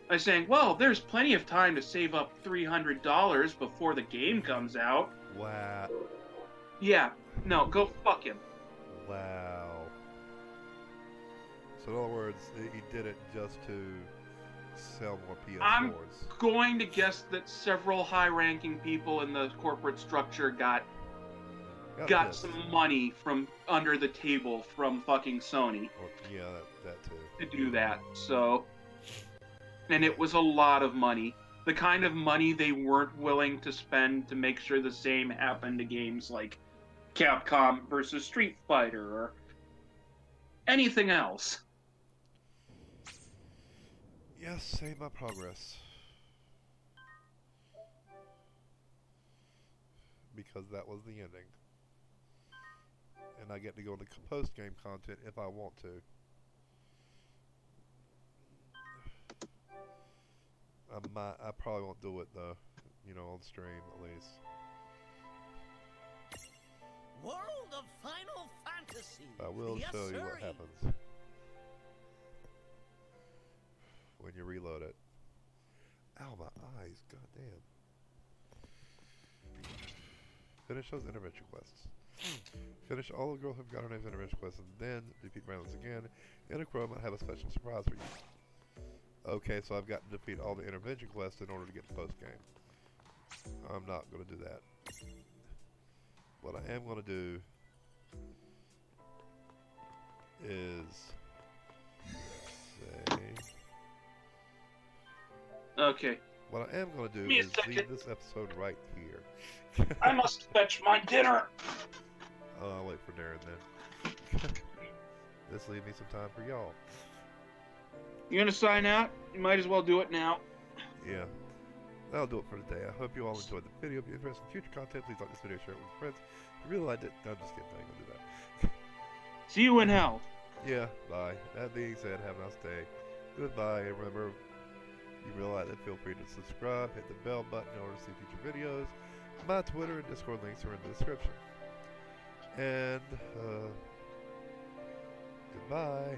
by saying, well, there's plenty of time to save up $300 before the game comes out. Wow. Yeah, no, go fuck him. Wow. So in other words, he did it just to sell more PS4s. I'm going to guess that several high-ranking people in the corporate structure got some money from under the table from fucking Sony. Or, yeah, that too. To do that, so... And it was a lot of money. The kind of money they weren't willing to spend to make sure the same happened to games like Capcom versus Street Fighter or anything else. Yes, save my progress. Because that was the ending. and I get to go into post-game content if I want to. I probably won't do it though, you know, on stream at least. World of Final Fantasy. I will Yes, show you what sirree. happens when you reload it. Ow, my eyes, goddamn. Finish those intervention quests. Finish all the girls who've got her names intervention quests, and then defeat Brandons again. Interchrome might have a special surprise for you. Okay, so I've got to defeat all the intervention quests in order to get to post-game. I'm not going to do that. What I am going to do is say... Okay. What I am going to do Give me a is leave second. this episode right here. I must fetch my dinner. I'll wait for Darren then. Just leave me some time for y'all. You gonna sign out? You might as well do it now. Yeah. That'll do it for today. I hope you all enjoyed the video. If you're interested in future content, please like this video, share it with your friends. If you really liked it, no, I'm just kidding. I ain't gonna do that. See you in hell. Yeah, bye. That being said, have a nice day. Goodbye, and remember, you really like it, feel free to subscribe, hit the bell button in order to see future videos. My Twitter and Discord links are in the description. And, goodbye.